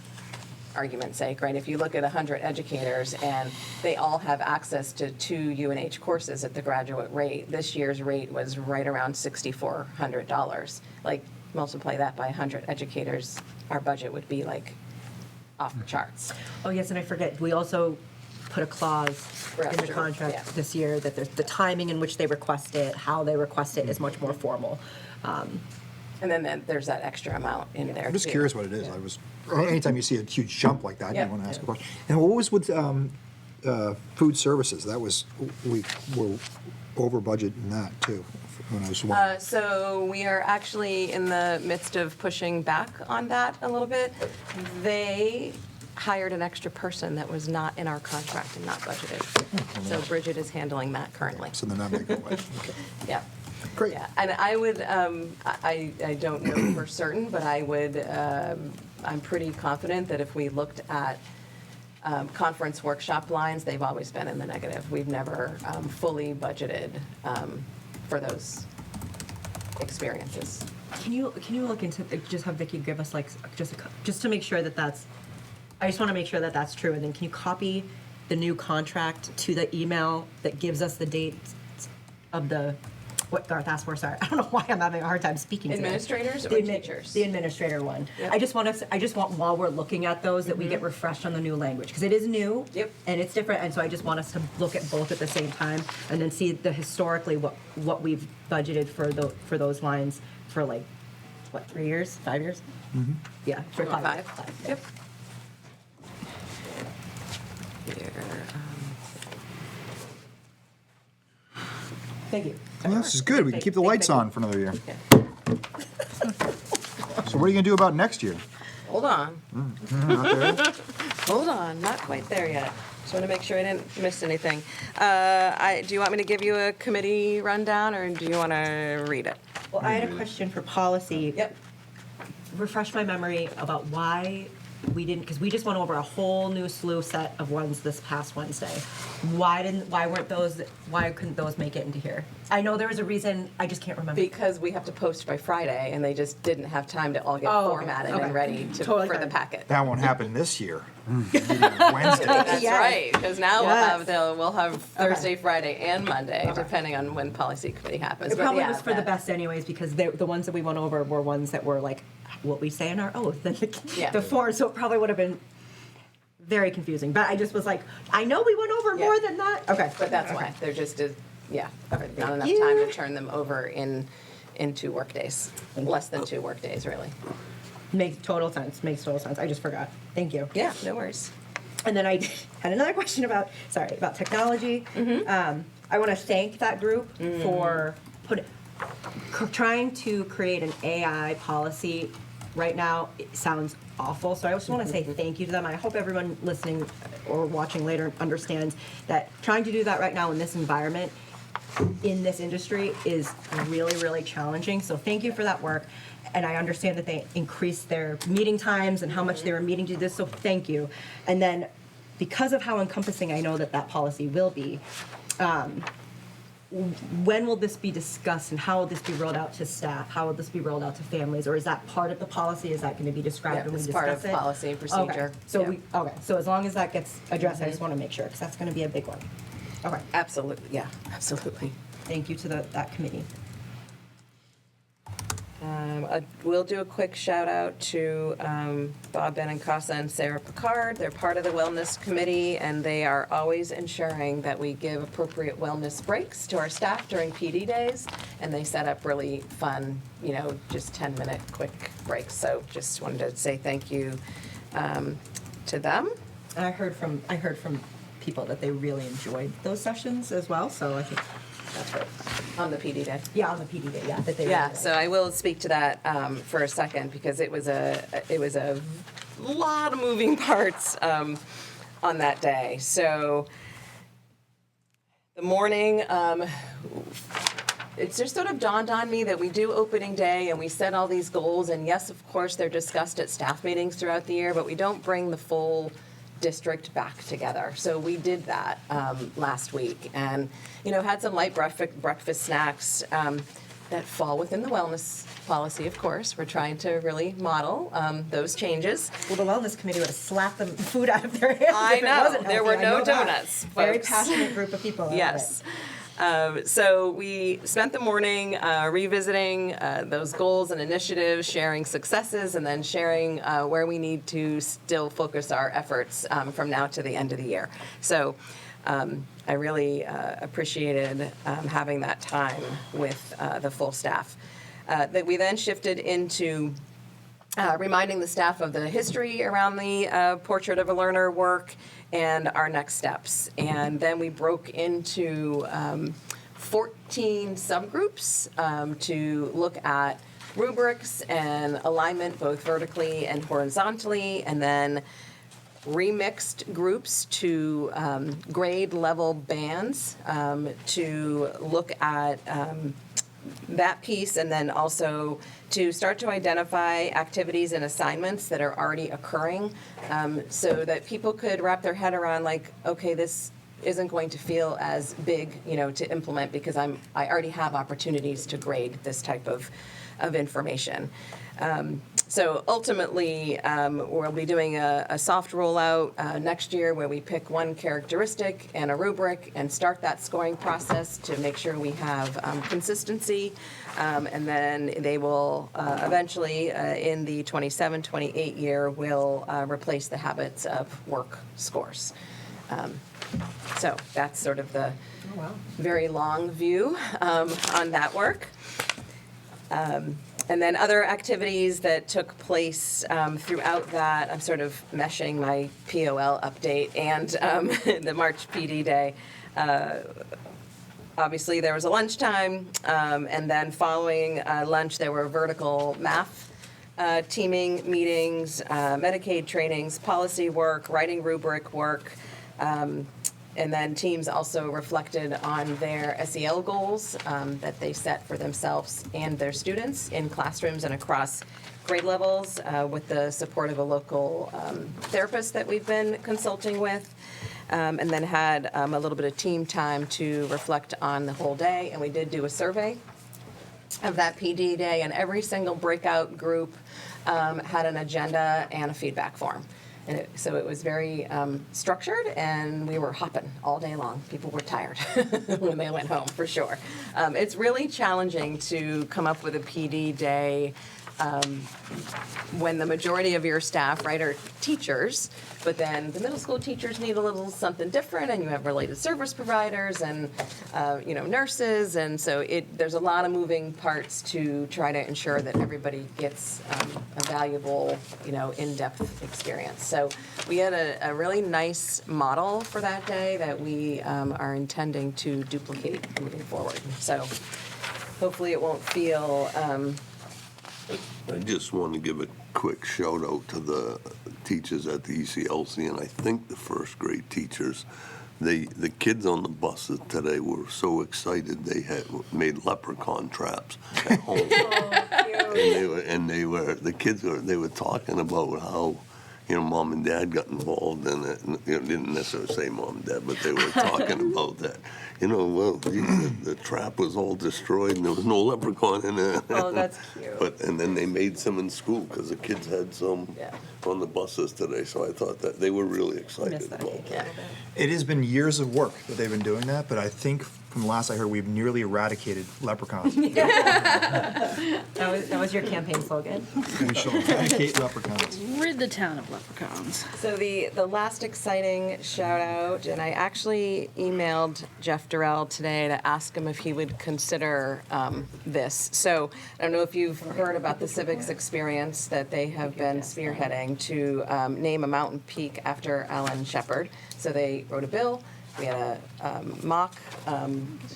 argument's sake, right? If you look at 100 educators and they all have access to 2 UNH courses at the graduate rate, this year's rate was right around $6,400. Like, multiply that by 100 educators, our budget would be like off the charts. Oh, yes, and I forget, we also put a clause in the Sure, contract yeah. this year that there's the timing in which they request it, how they request it is much more formal. And then there's that extra amount in there. I'm just too. curious what it is. Anytime you see a huge jump like that, Yeah. you want to ask a question. And what was with food services? That was, we were over budget in that too, when I was wondering. So we are actually in the midst of pushing back on that a little bit. They hired an extra person that was not in our contract and not budgeted. So Bridget is handling that currently. So they're not making a budget. Okay. Yeah. Great. Yeah, and I would, I don't know for certain, but I would, I'm pretty confident that if we looked at conference workshop lines, they've always been in the negative. We've never fully budgeted for those experiences. Can you look into, just have Vicki give us like, just to make sure that that's, I just want to make sure that that's true, and then can you copy the new contract to the email that gives us the dates of the, what Garth asked for, sorry. I don't know why I'm having a hard time speaking today. Administrators or The teachers? The administrator one. Yep. I just want while we're looking at those, that we get refreshed on the new language, because it is new. Yep. And it's different, and so I just want us to look at both at the same time, and then see the historically what we've budgeted for those lines for like, what, 3 years, 5 years? Yeah, for About 5. five? Yep. Here, Thank you. Well, this is good. We can keep the lights on for another year. yeah. So what are you going to do about next year? Hold on. Not there? Hold on, not quite there yet. Just want to make sure I didn't miss anything. Do you want me to give you a committee rundown, or do you want to read it? Well, I had a question for policy. Yep. Refresh my memory about why we didn't, because we just went over a whole new slew set of ones this past Wednesday. Why couldn't those make it into here? I know there was a reason, I just can't remember. Because we have to post by Friday, and they just didn't have time to all get Oh, okay, formatted okay. and ready Totally for the fine. packet. That won't happen this year. Meeting on Wednesday. That's Yes. right, because now Yes. we'll have Thursday, Friday, and Monday, depending on when policy committee happens. It But probably yeah, was for the that- best anyways, because the ones that we went over were ones that were like, what we say in our oath, and Yeah. the form, so it probably would have been very confusing. But I just was like, I know we went over Yeah. more than that. Okay. But that's Okay. why, there just is, not enough you. time to turn them over in 2 workdays, less than 2 workdays, really. Makes total sense, I just forgot. Thank you. Yeah, no worries. And then I had another question about technology. I want to thank that group for trying to create an AI policy. Right now, it sounds awful, so I just want to say thank you to them. I hope everyone listening or watching later understands that trying to do that right now in this environment, in this industry, is really, really challenging. So thank you for that work. And I understand that they increased their meeting times and how much they were meeting to do this, so thank you. And then, because of how encompassing I know that policy will be, when will this be discussed, and how will this be rolled out to staff? How will this be rolled out to families? Or is that part of the policy? Is that going to be described Yeah, when we it's discuss part of it? policy and procedure. Okay. So Yeah. so as long as that gets addressed, I just want to make sure, because that's going to be a big one. Okay. Absolutely, yeah, absolutely. Thank you to that committee. We'll do a quick shout out to Bob Benincasa and Sarah Picard. They're part of the Wellness Committee, and they are always ensuring that we give appropriate wellness breaks to our staff during PD days, and they set up really fun, just 10-minute quick breaks. So just wanted to say thank you to them. And I heard from people that they really enjoyed those sessions as well, so I think that's right. On the PD day. Yeah, on the PD day, yeah, that they Yeah, really so I will speak to that for a second, because it was a lot of moving parts on that day. So the morning, it just sort of dawned on me that we do opening day and we set all these goals, and yes, of course, they're discussed at staff meetings throughout the year, but we don't bring the full district back together. So we did that last week, and had some light breakfast snacks that fall within the wellness policy. Of course, we're trying to really model those changes. Well, the wellness committee would have slapped the food out of their hands I if it know. wasn't There healthy. were I no know that. donuts, Very folks. passionate group of people. I love Yes. it. So we spent the morning revisiting those goals and initiatives, sharing successes, and then sharing where we need to still focus our efforts from now to the end of the year. So I really appreciated having that time with the full staff. That we then shifted into reminding the staff of the history around the Portrait of a Learner work and our next steps. And then we broke into 14 subgroups to look at rubrics and alignment both vertically and horizontally, and then remixed groups to grade level bands to look at that piece, and then also to start to identify activities and assignments that are already occurring, so that people could wrap their head around, like, okay, this isn't going to feel as big, to implement, because I already have opportunities to grade this type of information. So ultimately, we'll be doing a soft rollout next year where we pick one characteristic and a rubric and start that scoring process to make sure we have consistency. And then they will eventually, in the 27-28 year, will replace the habits of work scores. So that's sort of the very long view on that work. And then other activities that took place throughout that, I'm sort of meshing my POL update and the March PD Day. Obviously, there was a lunchtime, and then following lunch, there were vertical math teaming meetings, Medicaid trainings, policy work, writing rubric work. And then teams also reflected on their SEL goals that they set for themselves and their students in classrooms and across grade levels with the support of a local therapist that we've been consulting with. And then had a little bit of team time to reflect on the whole day. And we did do a survey of that PD day, and every single breakout group had an agenda and a feedback form. And so it was very structured, and we were hopping all day long. People were tired when they went home, for sure. It's really challenging to come up with a PD day when the majority of your staff, right, are teachers, but then the middle school teachers need a little something different, and you have related service providers and nurses, and so there's a lot of moving parts to try to ensure that everybody gets a valuable, in-depth experience. So we had a really nice model for that day that we are intending to duplicate moving forward. So hopefully it won't feel I just want to give a quick shout out to the teachers at the ECLC, and I think the first grade teachers. The kids on the buses today were so excited they had made leprechaun traps at home. The kids were talking about how mom and dad got involved in it. And, didn't necessarily say mom and dad, but they were talking about that. The trap was all destroyed and there was no leprechaun in it. Oh, that's cute. And then they made some in school because the kids had some on the buses today. So I thought that they were really excited about that. It has been years of work that they've been doing that, but I think from the last I heard, we've nearly eradicated leprechauns. That was your campaign slogan. We shall eradicate leprechauns. Rid the town of leprechauns. So the last exciting shout out, and I actually emailed Jeff Durrell today to ask him if he would consider this. So I don't know if you've heard about the civics experience that they have been spearheading to name a mountain peak after Alan Shepard. So they wrote a bill. We had a mock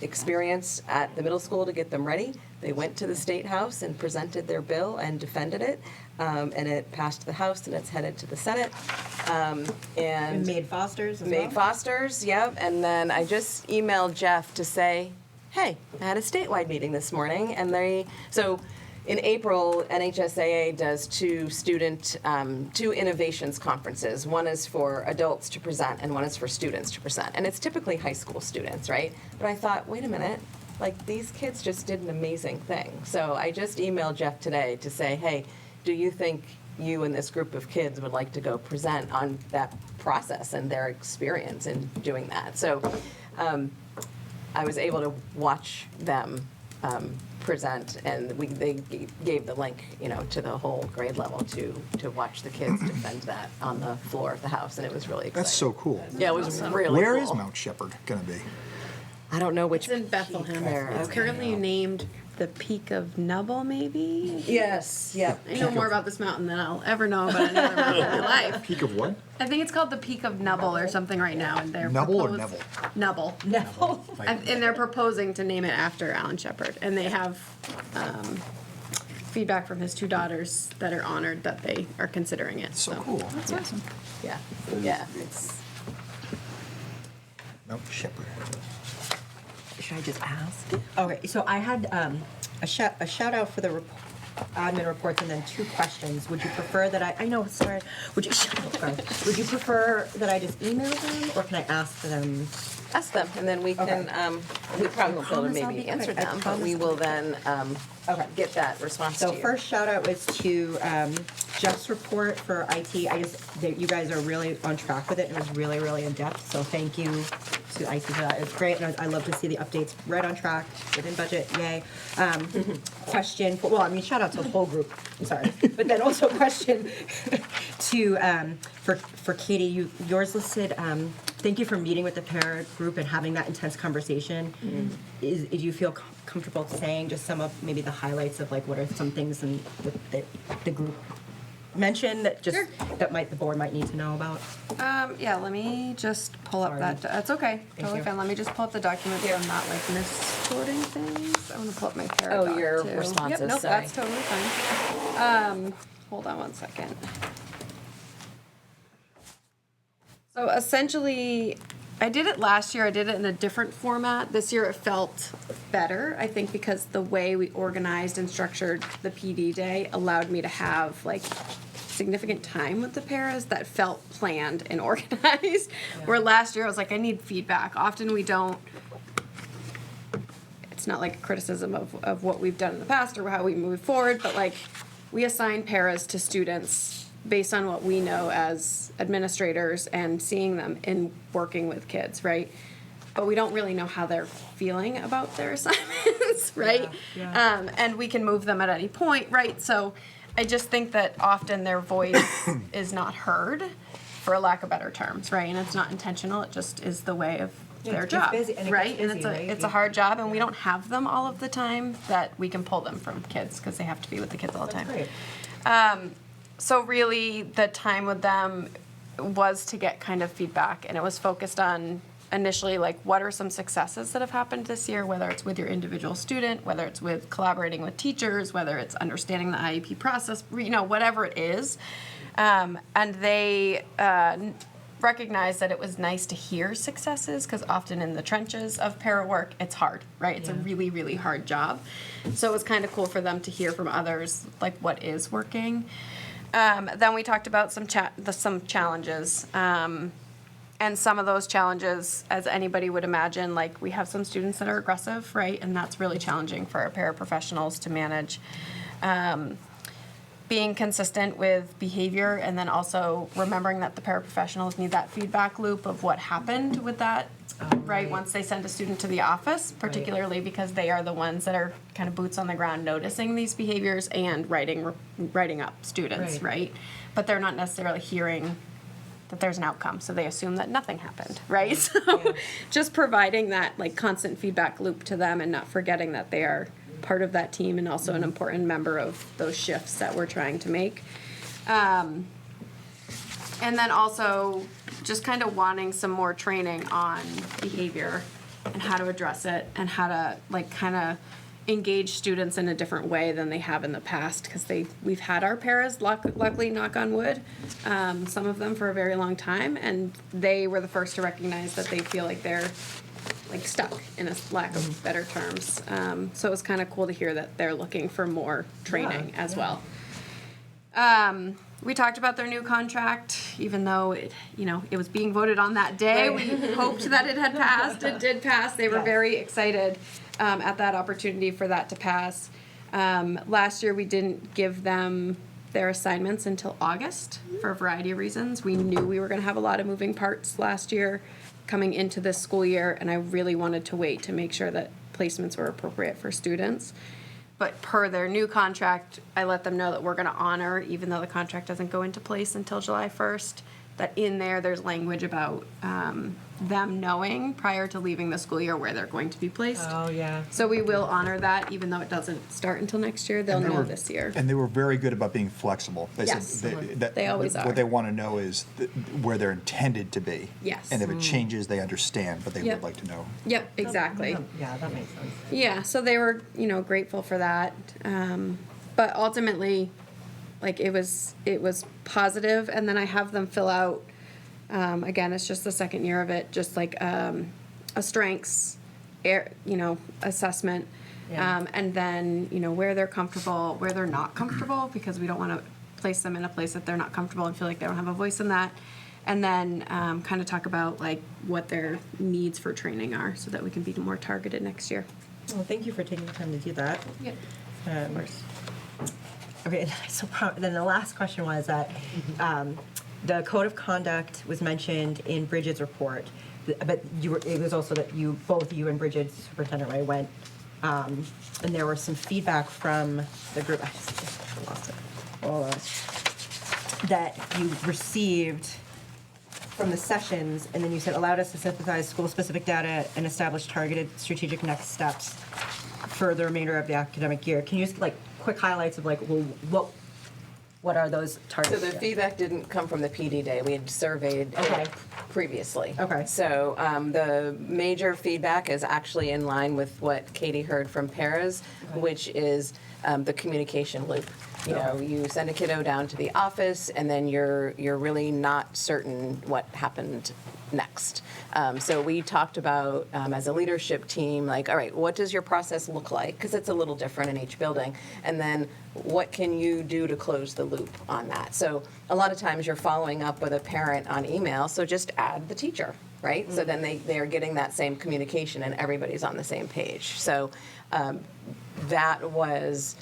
experience at the middle school to get them ready. They went to the State House and presented their bill and defended it, and it passed the House and it's headed to the Senate. And Made Fosters as Made well? Fosters, yep. And then I just emailed Jeff to say, hey, I had a statewide meeting this morning, and in April, NHSAA does two innovations conferences. One is for adults to present and one is for students to present. And it's typically high school students, right? But I thought, wait a minute, these kids just did an amazing thing. So I just emailed Jeff today to say, hey, do you think you and this group of kids would like to go present on that process and their experience in doing that? So I was able to watch them present, and they gave the link, to the whole grade level to watch the kids defend that on the floor of the House, and it was really exciting. That's so cool. Yeah, it was really cool. Where is Mount Shepard going to be? I don't know which. It's in Bethlehem. There, It's okay. currently named the Peak of Nubble, maybe? Yes, yeah. I know more about this mountain than I'll ever know about another mountain in my life. Peak of what? I think it's called the Peak of Nubble or something right now, and they're Nubble or proposed- Neville? Nubble. No. And they're proposing to name it after Alan Shepard, and they have feedback from his two daughters that are honored that they are considering it. So cool. That's awesome. Yeah, yeah. It's, Nope, Shepherd. should I just ask? Okay, so I had a shout out for the admin reports and then 2 questions. Would you prefer that I know, sorry, would you, sorry. Would you prefer that I just email them or can I ask them? Ask them, and then we can, we probably won't be able to promise I'll maybe be- answer okay, I them, but we promise will then Okay. get that response to So you. first shout out was to Jeff's report for IT. You guys are really on track with it. It was really, really in depth. So thank you to IT for that. It's great, and I love to see the updates right on track, within budget. Yay. Question. Shout out to the whole group. I'm sorry, but then also question to for Katie. Yours listed. Thank you for meeting with the parent group and having that intense conversation. Do you feel comfortable saying just some of maybe the highlights of like what are some things that the group mentioned that just Sure. that the board might need to know about? Yeah, let me just pull up Sorry. that. That's okay. Totally you. fine. Let me just pull up the document so I'm not like misquoting things. I want to pull up my paradox. Oh, your too. responses, Yep, nope, sorry. that's totally fine. Hold on one second. So essentially, I did it last year. I did it in a different format. This year it felt better, I think, because the way we organized and structured the PD day allowed me to have like significant time with the paras that felt planned and organized. Where last year I was like, I need feedback. Often we don't. It's not like a criticism of what we've done in the past or how we move forward, but like we assign paras to students based on what we know as administrators and seeing them in working with kids, right? But we don't really know how they're feeling about their assignments, right? Yeah. And we can move them at any point, right? So I just think that often their voice is not heard, for lack of better terms, right? And it's not intentional, it just is the way of their it's job, busy, and it right? gets And busy, right? it's a hard job, and we don't have them all of the time that we can pull them from kids because they have to be with the kids all the time. Great. So really, the time with them was to get kind of feedback, and it was focused on initially like what are some successes that have happened this year, whether it's with your individual student, whether it's with collaborating with teachers, whether it's understanding the IEP process, whatever it is. And they recognized that it was nice to hear successes because often in the trenches of para work, it's hard, right? It's a really, really hard job. So it was kind of cool for them to hear from others like what is working. Then we talked about some challenges. And some of those challenges, as anybody would imagine, like we have some students that are aggressive, right? And that's really challenging for our paraprofessionals to manage. Being consistent with behavior and then also remembering that the paraprofessionals need that feedback loop of what happened with that, right? Once they send a student to the office, particularly because they are the ones that are kind of boots on the ground noticing these behaviors and writing up students, right? But they're not necessarily hearing that there's an outcome, so they assume that nothing happened, right? So just providing that like constant feedback loop to them and not forgetting that they are part of that team and also an important member of those shifts that we're trying to make. And then also just kind of wanting some more training on behavior and how to address it and how to like kind of engage students in a different way than they have in the past because we've had our paras, luckily, knock on wood, some of them for a very long time, and they were the first to recognize that they feel like they're like stuck, in a lack of better terms. So it was kind of cool to hear that they're looking for more training as well. We talked about their new contract, even though it was being voted on that day. We hoped that it had passed. It did pass. They were very excited at that opportunity for that to pass. Last year, we didn't give them their assignments until August for a variety of reasons. We knew we were going to have a lot of moving parts last year coming into this school year, and I really wanted to wait to make sure that placements were appropriate for students. But per their new contract, I let them know that we're going to honor, even though the contract doesn't go into place until July 1st, that in there's language about them knowing prior to leaving the school year where they're going to be placed. Oh, yeah. So we will honor that, even though it doesn't start until next year. They'll And they know were- this year. And they were very good about being flexible. They said Yes. that They always are. What they want to know is where they're intended to be. Yes. And if it changes, they understand, but they Yep. would like to know. Yep, exactly. Yeah, that makes sense. Yeah, so they were, grateful for that. But ultimately, like it was positive, and then I have them fill out, again, it's just the second year of it, just like a strengths, assessment. Yeah. And then, where they're comfortable, where they're not comfortable, because we don't want to place them in a place that they're not comfortable and feel like they don't have a voice in that. And then kind of talk about like what their needs for training are so that we can be more targeted next year. Well, thank you for taking the time to do that. Yep. Of course. Okay, so then the last question was that the code of conduct was mentioned in Bridget's report, but it was also that both you and Bridget, Superintendent Ray, went, and there was some feedback from the group. I just lost it. Hold on. That you received from the sessions, and then you said allowed us to synthesize school-specific data and establish targeted strategic next steps for the remainder of the academic year. Can you just like quick highlights of like, well, what are those So targets? the feedback didn't come from the PD day. We had surveyed Okay. it previously. Okay. So the major feedback is actually in line with what Katie heard from Paras, which is the communication loop. You send a kiddo down to the office, and then you're really not certain what happened next. So we talked about, as a leadership team, like, all right, what does your process look like? Because it's a little different in each building. And then what can you do to close the loop on that? So a lot of times you're following up with a parent on email, so just add the teacher, right? So then they're getting that same communication and everybody's on the same page. So that was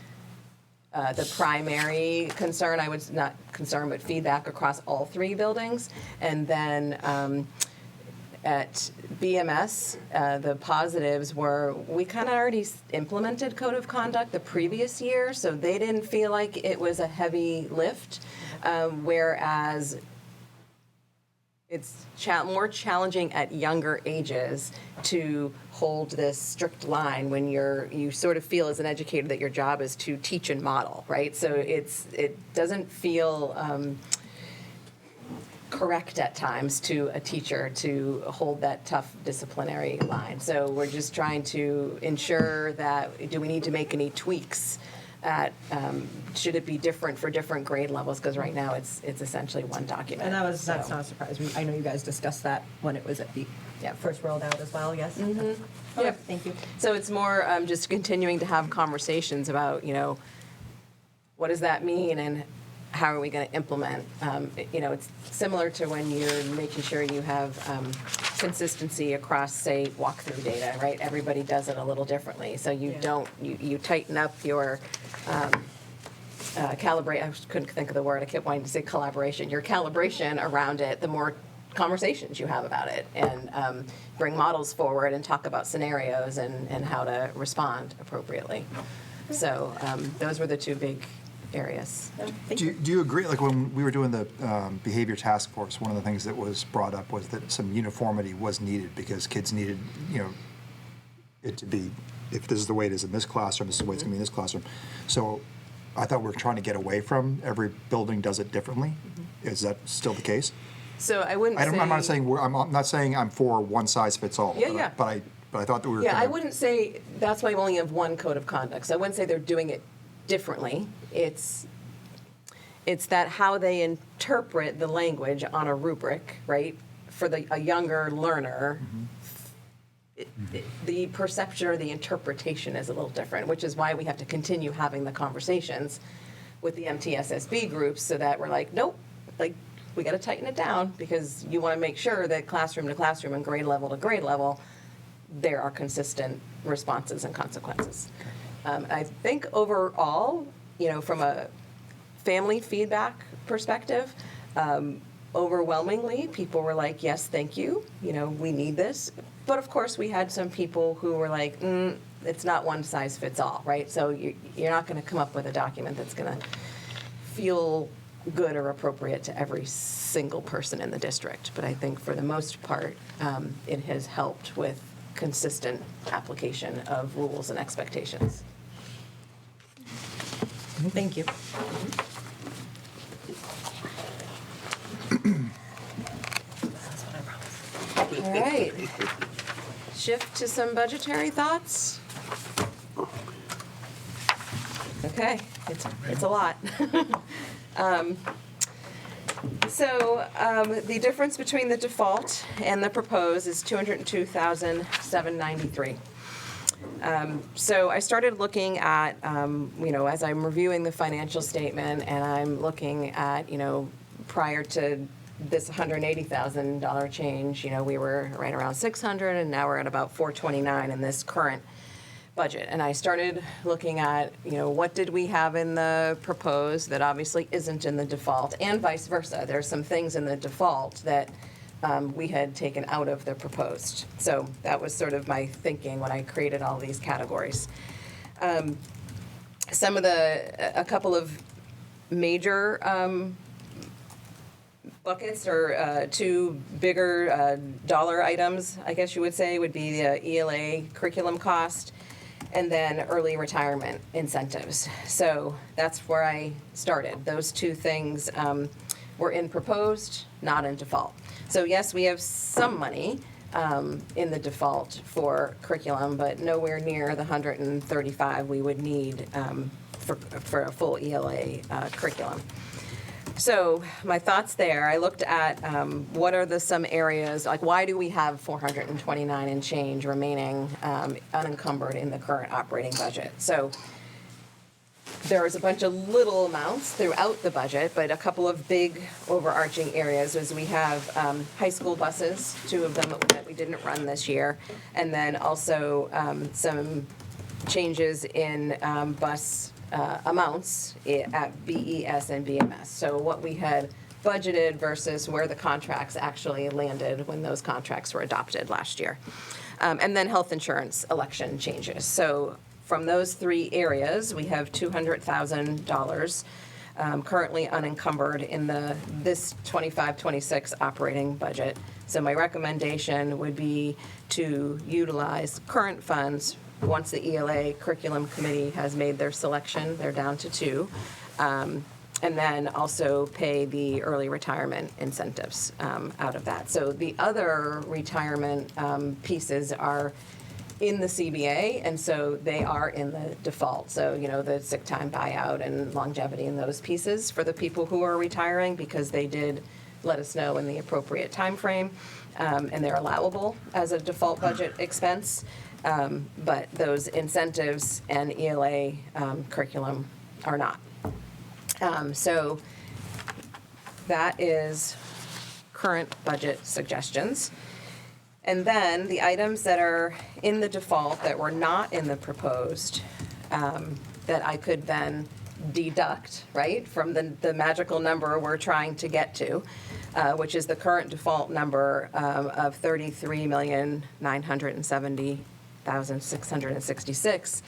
the primary concern, I would not concern, but feedback across all three buildings. And then at BMS, the positives were we kind of already implemented code of conduct the previous year, so they didn't feel like it was a heavy lift, whereas it's more challenging at younger ages to hold this strict line when you sort of feel as an educator that your job is to teach and model, right? So it doesn't feel correct at times to a teacher to hold that tough disciplinary line. So we're just trying to ensure that, do we need to make any tweaks at, should it be different for different grade levels? Because right now it's essentially one document. And that's So- not a surprise. I know you guys discussed that when it was at the first rolled out as well, yes? Mm-hmm. Yep. Thank you. So it's more just continuing to have conversations about, what does that mean and how are we going to implement? It's similar to when you're making sure you have consistency across, say, walkthrough data, right? Everybody does it a little differently. So you you tighten up your calibrate. I couldn't think of the word. I kept wanting to say collaboration. Your calibration around it, the more conversations you have about it, and bring models forward and talk about scenarios and how to respond appropriately. So those were the two big areas. Do you agree, like when we were doing the behavior task force, one of the things that was brought up was that some uniformity was needed because kids needed, it to be, if this is the way it is in this classroom, this is the way it's going to be in this classroom. So I thought we were trying to get away from every building does it differently. Is that still the case? So I wouldn't say. I'm not saying I'm not saying I'm for one size fits all. Yeah, yeah. But I thought that we were. Yeah, I gonna- wouldn't say that's why we only have one code of conduct. So I wouldn't say they're doing it differently. It's that how they interpret the language on a rubric, right? For a younger learner, the perception or the interpretation is a little different, which is why we have to continue having the conversations with the MTSSB groups so that we're like, nope, like we got to tighten it down because you want to make sure that classroom to classroom and grade level to grade level, there are consistent responses and consequences. I think overall, from a family feedback perspective, overwhelmingly, people were like, yes, thank you, we need this. But of course, we had some people who were like, it's not one size fits all, right? So you're not going to come up with a document that's going to feel good or appropriate to every single person in the district. But I think for the most part, it has helped with consistent application of rules and expectations. Thank you. All right. Shift to some budgetary thoughts. Okay, it's a lot. The difference between the default and the proposed is $202,793. So I started looking at, as I'm reviewing the financial statement and I'm looking at, prior to this $180,000 change, we were right around 600 and now we're at about 429 in this current budget. And I started looking at, what did we have in the proposed that obviously isn't in the default, and vice versa. There's some things in the default that we had taken out of the proposed. So that was sort of my thinking when I created all these categories. A couple of major buckets, or two bigger dollar items, I guess you would say, would be the ELA curriculum cost and then early retirement incentives. So that's where I started. Those two things were in proposed, not in default. So yes, we have some money in the default for curriculum, but nowhere near the 135 we would need for a full ELA curriculum. So my thoughts there, I looked at what are some areas, like why do we have 429 and change remaining unencumbered in the current operating budget? So there was a bunch of little amounts throughout the budget, but a couple of big overarching areas was we have high school buses, two of them that we didn't run this year, and then also some changes in bus amounts at BES and BMS. So what we had budgeted versus where the contracts actually landed when those contracts were adopted last year. And then health insurance election changes. So from those three areas, we have $200,000 currently unencumbered in this 25-26 operating budget. So my recommendation would be to utilize current funds. Once the ELA curriculum committee has made their selection, they're down to 2, and then also pay the early retirement incentives out of that. So the other retirement pieces are in the CBA, and so they are in the default. So, the sick time buyout and longevity and those pieces for the people who are retiring, because they did let us know in the appropriate time frame, and they're allowable as a default budget expense. But those incentives and ELA curriculum are not. So that is current budget suggestions. And then the items that are in the default that were not in the proposed, that I could then deduct, right, from the magical number we're trying to get to, which is the current default number of $33,970,666.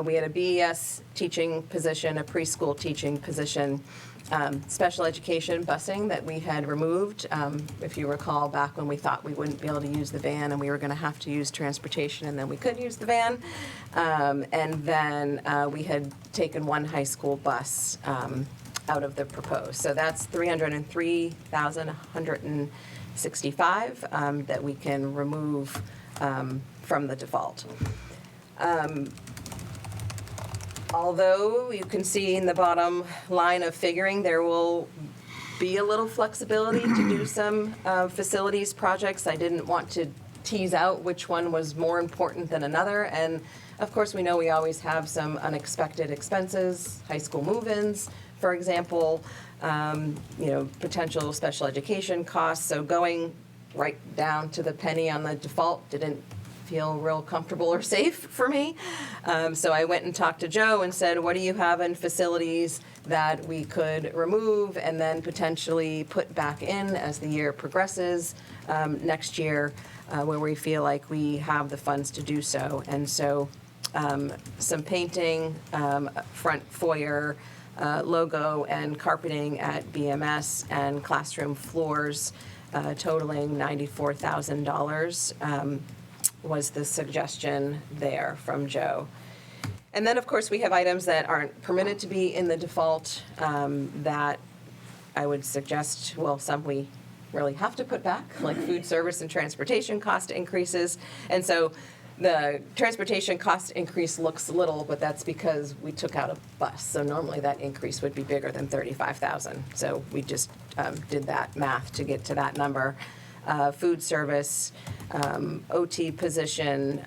We had a BES teaching position, a preschool teaching position, special education busing that we had removed. If you recall, back when we thought we wouldn't be able to use the van and we were going to have to use transportation, and then we could use the van. And then we had taken one high school bus out of the proposed. So that's $303,165 that we can remove from the default. Although you can see in the bottom line of figuring, there will be a little flexibility to do some facilities projects. I didn't want to tease out which one was more important than another. And of course, we know we always have some unexpected expenses, high school move-ins, for example, potential special education costs. So going right down to the penny on the default didn't feel real comfortable or safe for me. So I went and talked to Joe and said, what do you have in facilities that we could remove and then potentially put back in as the year progresses next year, where we feel like we have the funds to do so. And so some painting, front foyer, logo and carpeting at BMS and classroom floors totaling $94,000 was the suggestion there from Joe. And then, of course, we have items that aren't permitted to be in the default that I would suggest, well, some we really have to put back, like food service and transportation cost increases. And so the transportation cost increase looks little, but that's because we took out a bus. So normally that increase would be bigger than 35,000. So we just did that math to get to that number. Food service, OT position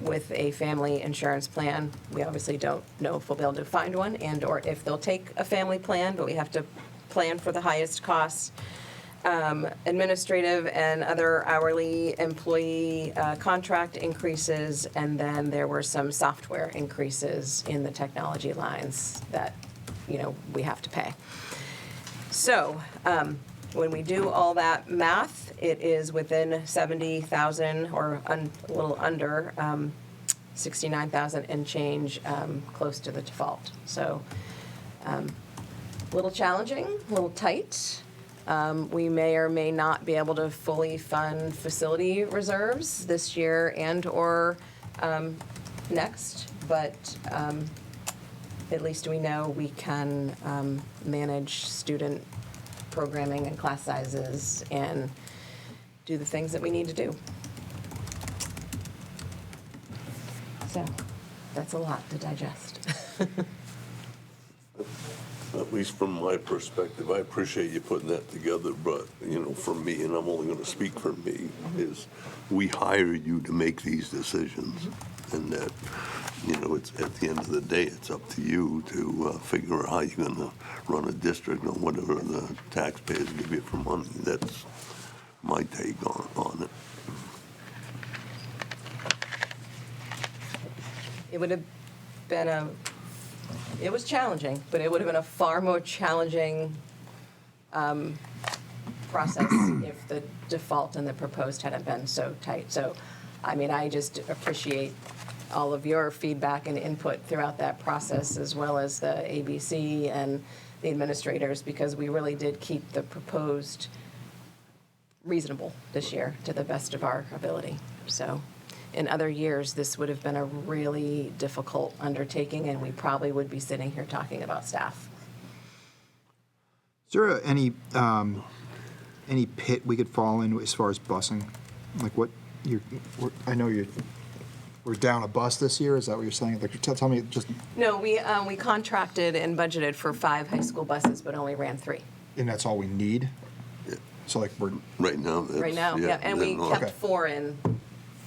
with a family insurance plan. We obviously don't know if we'll be able to find one and or if they'll take a family plan, but we have to plan for the highest costs. Administrative and other hourly employee contract increases, and then there were some software increases in the technology lines that, we have to pay. So, when we do all that math, it is within 70,000 or a little under 69,000 and change, close to the default. So, a little challenging, a little tight. We may or may not be able to fully fund facility reserves this year and or next, but at least we know we can manage student programming and class sizes and do the things that we need to do. So that's a lot to digest. At least from my perspective, I appreciate you putting that together, but, for me, and I'm only gonna speak for me, is we hired you to make these decisions. And that, it's, at the end of the day, it's up to you to figure out how you're gonna run a district on whatever the taxpayers give you for money. That's my take on it. It would have been it was challenging, but it would have been a far more challenging process if the default and the proposed hadn't been so tight. So, I just appreciate all of your feedback and input throughout that process, as well as the ABC and the administrators, because we really did keep the proposed reasonable this year to the best of our ability. So, in other years, this would have been a really difficult undertaking, and we probably would be sitting here talking about staff. Is there any pit we could fall in as far as busing? Like I know we're down a bus this year. Is that what you're saying? Like, tell me just. No, we contracted and budgeted for 5 high school buses, but only ran 3. And that's all we need? Yeah. So like we're. Right now, Right now, yeah, and we then, kept Okay. 4 in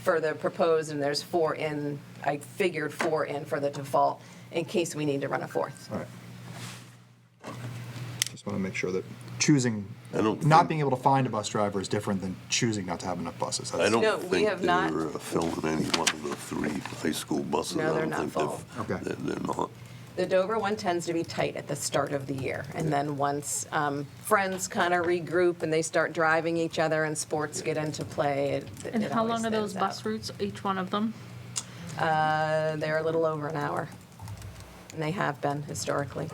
for the proposed, and there's 4 in, I figured 4 in for the default, in case we need to run a 4th. All right. Just want to make sure that choosing, I don't not think- being able to find a bus driver is different than choosing not to have enough buses. I don't No, we think have not. they're filling any one of the 3 high school buses. No, they're I don't not think full. Okay. They're not. The Dover one tends to be tight at the start of the year, and then once friends kind of regroup and they start driving each other and sports get into play, And it how always long are those thins bus out. routes, each one of them? They're a little over an hour, and they have been historically.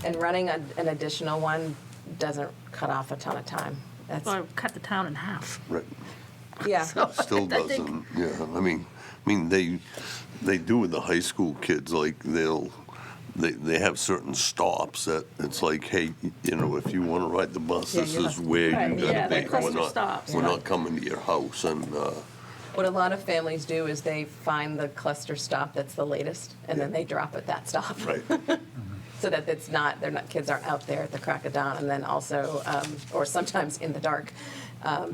And running an additional one doesn't cut off a ton of time. That's, Well, cut the town in half. Right. yeah. Still I think- doesn't, yeah, I mean, they do with the high school kids, like, they have certain stops that, it's like, hey, if you wanna ride the bus, Yeah, this you is have- where you right, gotta yeah, be. they're We're cluster not- stops, We're yeah. not coming to your house, and, What a lot of families do is they find the cluster stop that's the latest, and then they drop at that stop. right, So that kids aren't out there at the crack of dawn, and then also, or sometimes in the dark,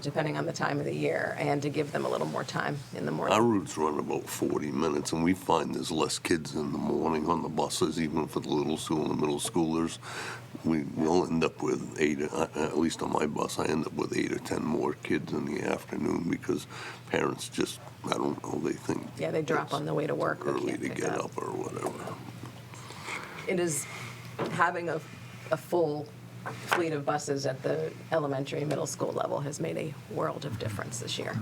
depending on the time of the year, and to give them a little more time in the morning. our routes run about 40 minutes, and we find there's less kids in the morning on the buses, even for the little school and the middle schoolers. We'll end up with 8, at least on my bus, I end up with 8 or 10 more kids in the afternoon, because parents just, I don't know, they think. Yeah, they drop it's on the way to work, they early can't to pick get up. up or whatever. It is, having a full fleet of buses at the elementary and middle school level has made a world of difference this year,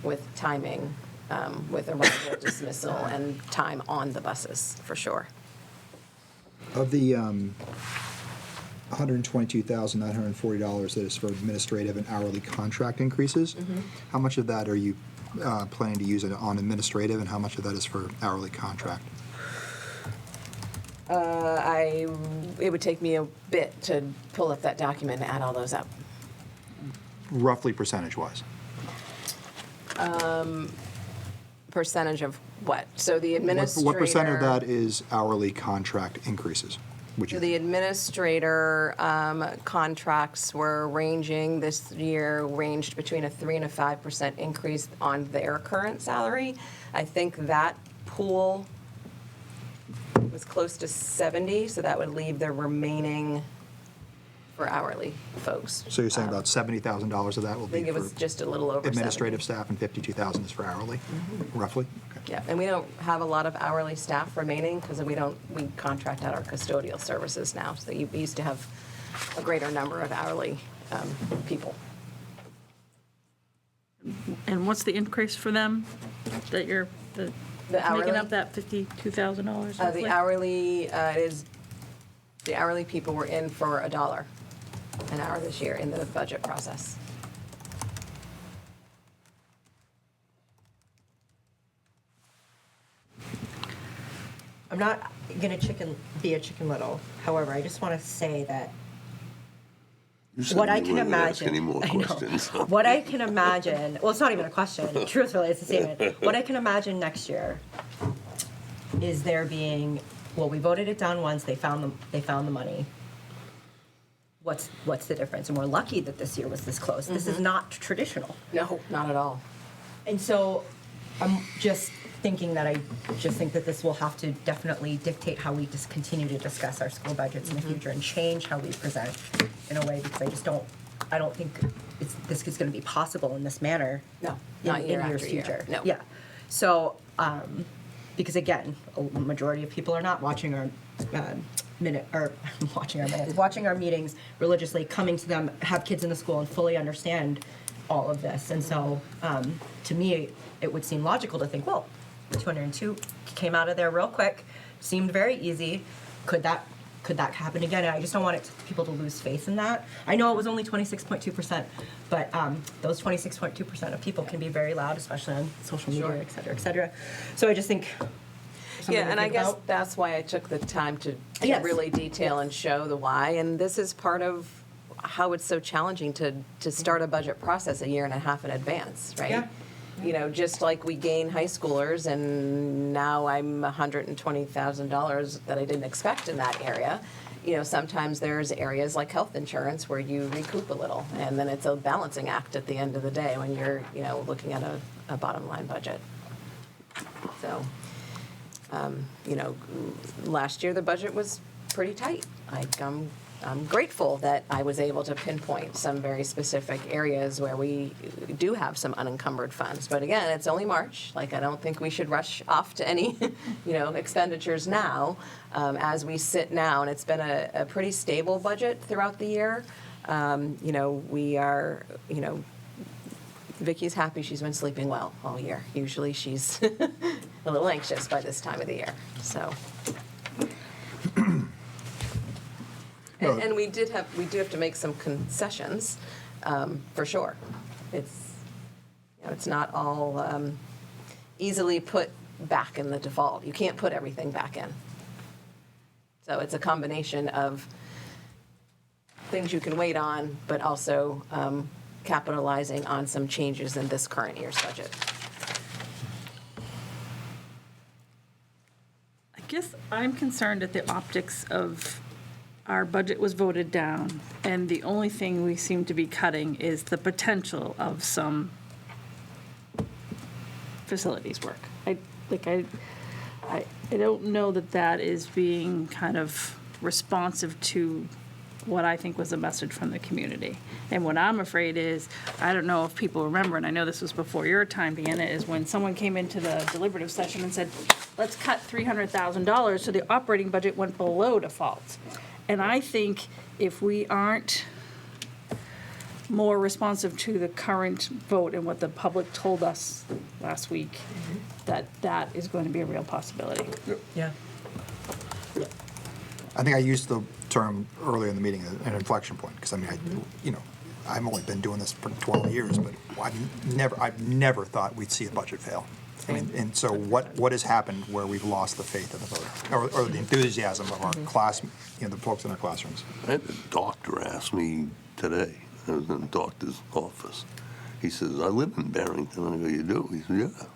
with timing, with arrival, dismissal, and time on the buses, for sure. Of the $122,940 that is for administrative and hourly contract increases, how much of that are you planning to use it on administrative, and how much of that is for hourly contract? It would take me a bit to pull up that document and add all those up. Roughly percentage-wise. Percentage of what? So the administrator. What percent of that is hourly contract increases? Which The administrator contracts were ranging, this year ranged between a 3 and a 5% increase on their current salary. I think that pool was close to 70, so that would leave the remaining for hourly folks. So you're saying about $70,000 of that will I be think it was for just a little over 70. administrative staff, and 52,000 is for hourly, roughly? Okay. Yeah, and we don't have a lot of hourly staff remaining because we contract out our custodial services now. So we used to have a greater number of hourly people. And what's the increase for them that you're The making hourly? up that $52,000? The hourly people were in for $1 an hour this year in the budget process. I'm not going to be a chicken little. However, I just want to say that You said what I you can weren't gonna ask imagine, any more I know. questions. What I can imagine, well, it's not even a question. Truthfully, it's a statement. What I can imagine next year is there being, well, we voted it down once. They found the money. What's the difference? And we're lucky that this year was this close. This is not traditional. No, not at all. And so I'm just thinking that I just think that this will have to definitely dictate how we just continue to discuss our school budgets in the future and change how we present in a way, because I don't think this is going to be possible in this manner. No, not in year years after year. future. No. Yeah. So, because again, a majority of people are not watching our watching our meetings religiously, coming to them, have kids in the school, and fully understand all of this. And so, to me, it would seem logical to think, well, 202 came out of there real quick, seemed very easy. Could that happen again? And I just don't want people to lose faith in that. I know it was only 26.2%, but those 26.2% of people can be very loud, especially on social media, Sure. et cetera, et cetera. So I just think. Yeah, and I think guess about. that's why I took the time to Yes. really detail and show the why. And this is part of how it's so challenging to start a budget process a year and a half in advance, right? Yeah. You know, just like we gain high schoolers, and now I'm $120,000 that I didn't expect in that area. You know, sometimes there's areas like health insurance where you recoup a little, and then it's a balancing act at the end of the day when you're, looking at a bottom line budget. So, last year the budget was pretty tight. I'm grateful that I was able to pinpoint some very specific areas where we do have some unencumbered funds. But again, it's only March. I don't think we should rush off to any, expenditures now as we sit now. And it's been a pretty stable budget throughout the year. We are, Vicky's happy she's been sleeping well all year. Usually she's a little anxious by this time of the year, so. And we do have to make some concessions, for sure. It's not all easily put back in the default. You can't put everything back in. So it's a combination of things you can wait on, but also capitalizing on some changes in this current year's budget. I guess I'm concerned at the optics of our budget was voted down, and the only thing we seem to be cutting is the potential of some facilities work. I don't know that is being kind of responsive to what I think was a message from the community. And what I'm afraid is, I don't know if people remember, and I know this was before your time, Deanna, is when someone came into the deliberative session and said, let's cut $300,000, so the operating budget went below default. And I think if we aren't more responsive to the current vote and what the public told us last week, that is going to be a real possibility. Yeah. I think I used the term earlier in the meeting, an inflection point, because I mean, I've only been doing this for 12 years, but I've never thought we'd see a budget fail. I mean, and so what has happened where we've lost the faith of the voter, or the enthusiasm of our class, the folks in our classrooms? I had a doctor ask me today, I was in the doctor's office. He says, I live in Barrington. I go, you do? He says, yeah.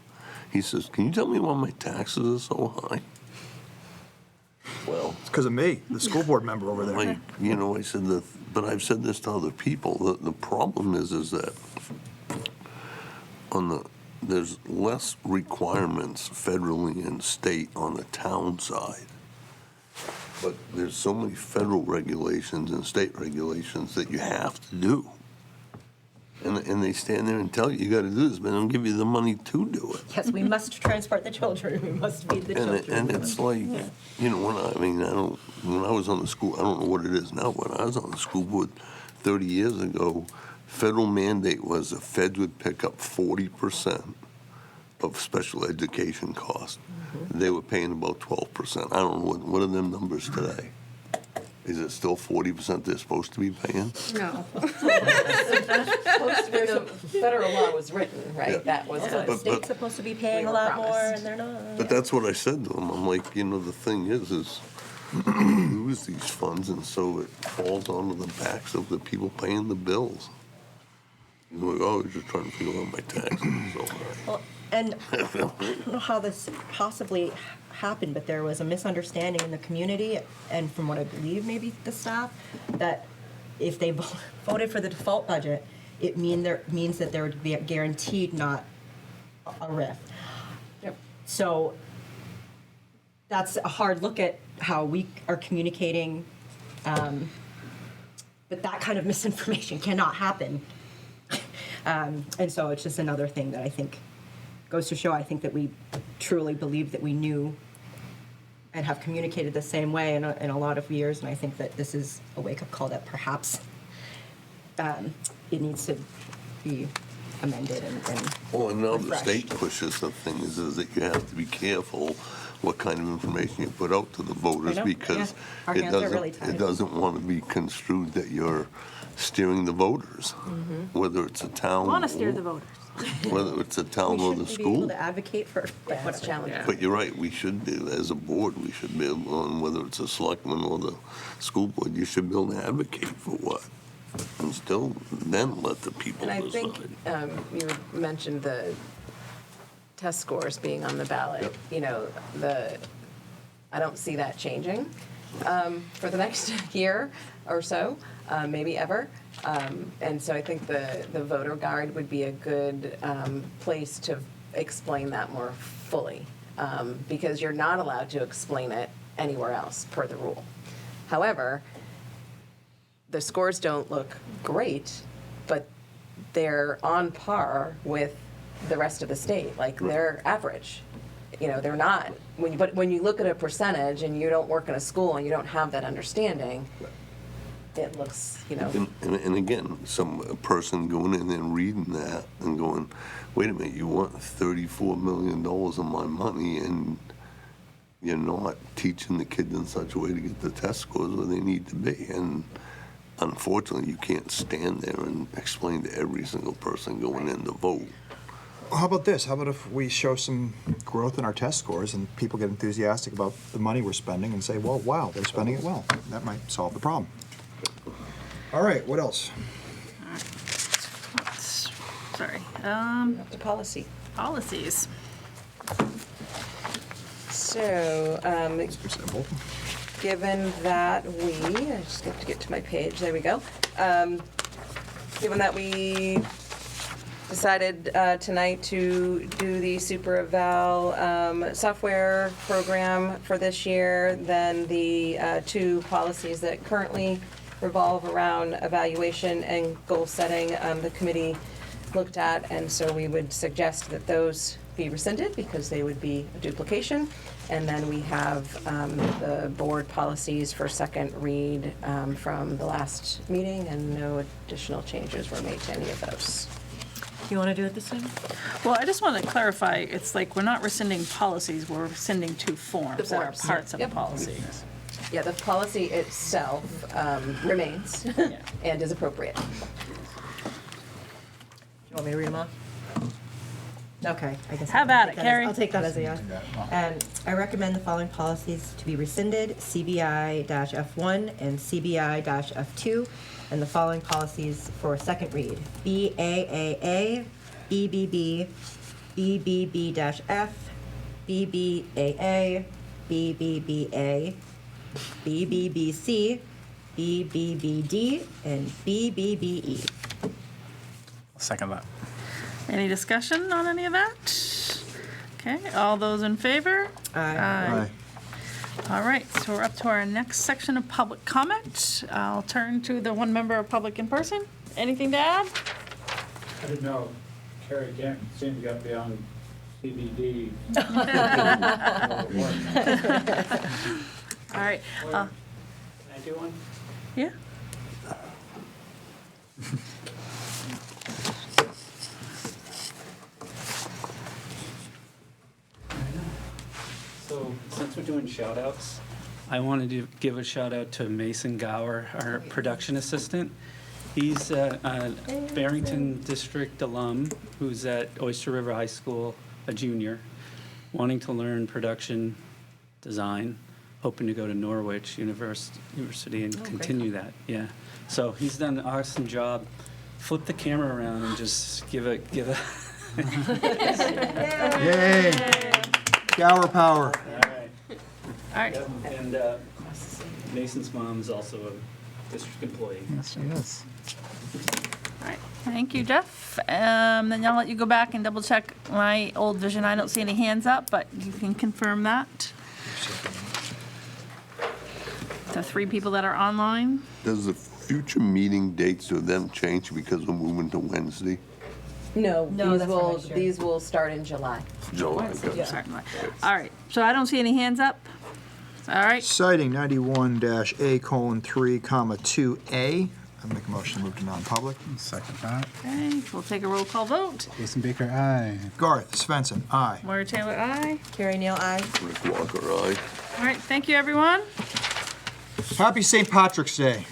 He says, can you tell me why my taxes are so high? Well, It's because of me, the school board member over there. like, I said, but I've said this to other people. The problem is that there's less requirements federally and state on the town side. But there's so many federal regulations and state regulations that you have to do. And they stand there and tell you, you got to do this, but they don't give you the money to do it. Yes, we must transport the children, we must feed the children. And it's like, when I was on the school, I don't know what it is now, when I was on the school board 30 years ago, federal mandate was the feds would pick up 40% of special education costs. They were paying about 12%. I don't know, what are them numbers today? Is it still 40% they're supposed to be paying? No. When the federal law was written, right, Yeah. that was Also, the But- state's supposed to be paying We a were lot more, promised. and they're not. But that's what I said to them. I'm like, the thing is we lose these funds, and so it falls onto the backs of the people paying the bills. Like, oh, you're just trying to figure out my taxes. So, Well, and I don't know how this possibly happened, but there was a misunderstanding in the community, and from what I believe maybe the staff, that if they voted for the default budget, it means that there would be guaranteed not a RIF. Yep. So that's a hard look at how we are communicating, but that kind of misinformation cannot happen. And so it's just another thing that I think goes to show, I think that we truly believe that we knew and have communicated the same way in a lot of years, and I think that this is a wake-up call that perhaps it needs to be amended and well, and now the refreshed. state pushes the thing is that you have to be careful what kind of information you put out to the voters, know, because yeah. Our it hands are really doesn't, tied. it doesn't want to be construed that you're steering the voters, whether it's a town. Want to steer the voters. Whether it's a town We or the shouldn't be able school. to advocate for, but it's whatever. challenging. But you're right, we should be, as a board, we should be able, on whether it's a selectman or the school board, you should be able to advocate for what. And still then let the people And I decide. think you mentioned the test scores being on the ballot. Yep. I don't see that changing for the next year or so, maybe ever. And so I think the voter guide would be a good place to explain that more fully, because you're not allowed to explain it anywhere else per the rule. However, the scores don't look great, but they're on par with the rest of the state. Like, they're average. They're not. But when you look at a percentage and you don't work in a school and you don't have that understanding, it looks, And again, a person going in and reading that and going, wait a minute, you want $34 million of my money and you're not teaching the kids in such a way to get the test scores where they need to be. And unfortunately, you can't stand there and explain to every single person going in to vote. How about this? How about if we show some growth in our test scores and people get enthusiastic about the money we're spending and say, well, wow, they're spending it well. That might solve the problem. All right, what else? Sorry. the policy. Policies. So, Super simple. given that I just have to get to my page, there we go. Given that we decided tonight to do the Super Eval software program for this year, then the two policies that currently revolve around evaluation and goal setting, the committee looked at, and so we would suggest that those be rescinded because they would be a duplication. And then we have the board policies for second read from the last meeting, and no additional changes were made to any of those. You want to do it this way? Well, I just want to clarify, it's like we're not rescinding policies, we're rescinding two forms The that are forms. parts of Yep. the policy. Yeah, the policy itself remains and is appropriate. Do you want me to read them off? Okay, I guess. How I'll about take it, that as- Carrie? I'll take that as a yes. And I recommend the following policies to be rescinded, CBI-F1 and CBI-F2, and the following policies for second read, BAAA, BBB, BBB-F, BBAA, BBBA, BBBC, BBBD, and BBBE. Second that. Any discussion on any of that? Okay, all those in favor? Aye. All right, so we're up to our next section of public comment. I'll turn to the one member of public in person. Anything to add? I didn't know, Carrie can't seem to get beyond CBD. All right, Can I do one? yeah. So, since we're doing shout outs, I wanted to give a shout out to Mason Gower, our production assistant. He's a Barrington District alum who's at Oyster River High School, a junior, wanting to learn production design, hoping to go to Norwich University and continue that. Yeah. So he's done an awesome job. Flip the camera around and just give a. Yay! Gower power. All right. All right, And Mason's mom is also a district employee. Yes, yes. all right. Thank you, Jeff. Then I'll let you go back and double check my old vision. I don't see any hands up, but you can confirm that. The 3 people that are online. Does the future meeting dates of them change because we're moving to Wednesday? No, No, that's for next year. these will start in July. July, got it. All right, so I don't see any hands up. All right, Citing 91-A:3, 2A. I make a motion to move to non-public. Second that. okay, we'll take a roll call vote. Jason Baker, aye. Garth Svensson, aye. Moira Taylor, aye. Carrie Neal, aye. Rick Walker, aye. All right, thank you, everyone. Happy St. Patrick's Day.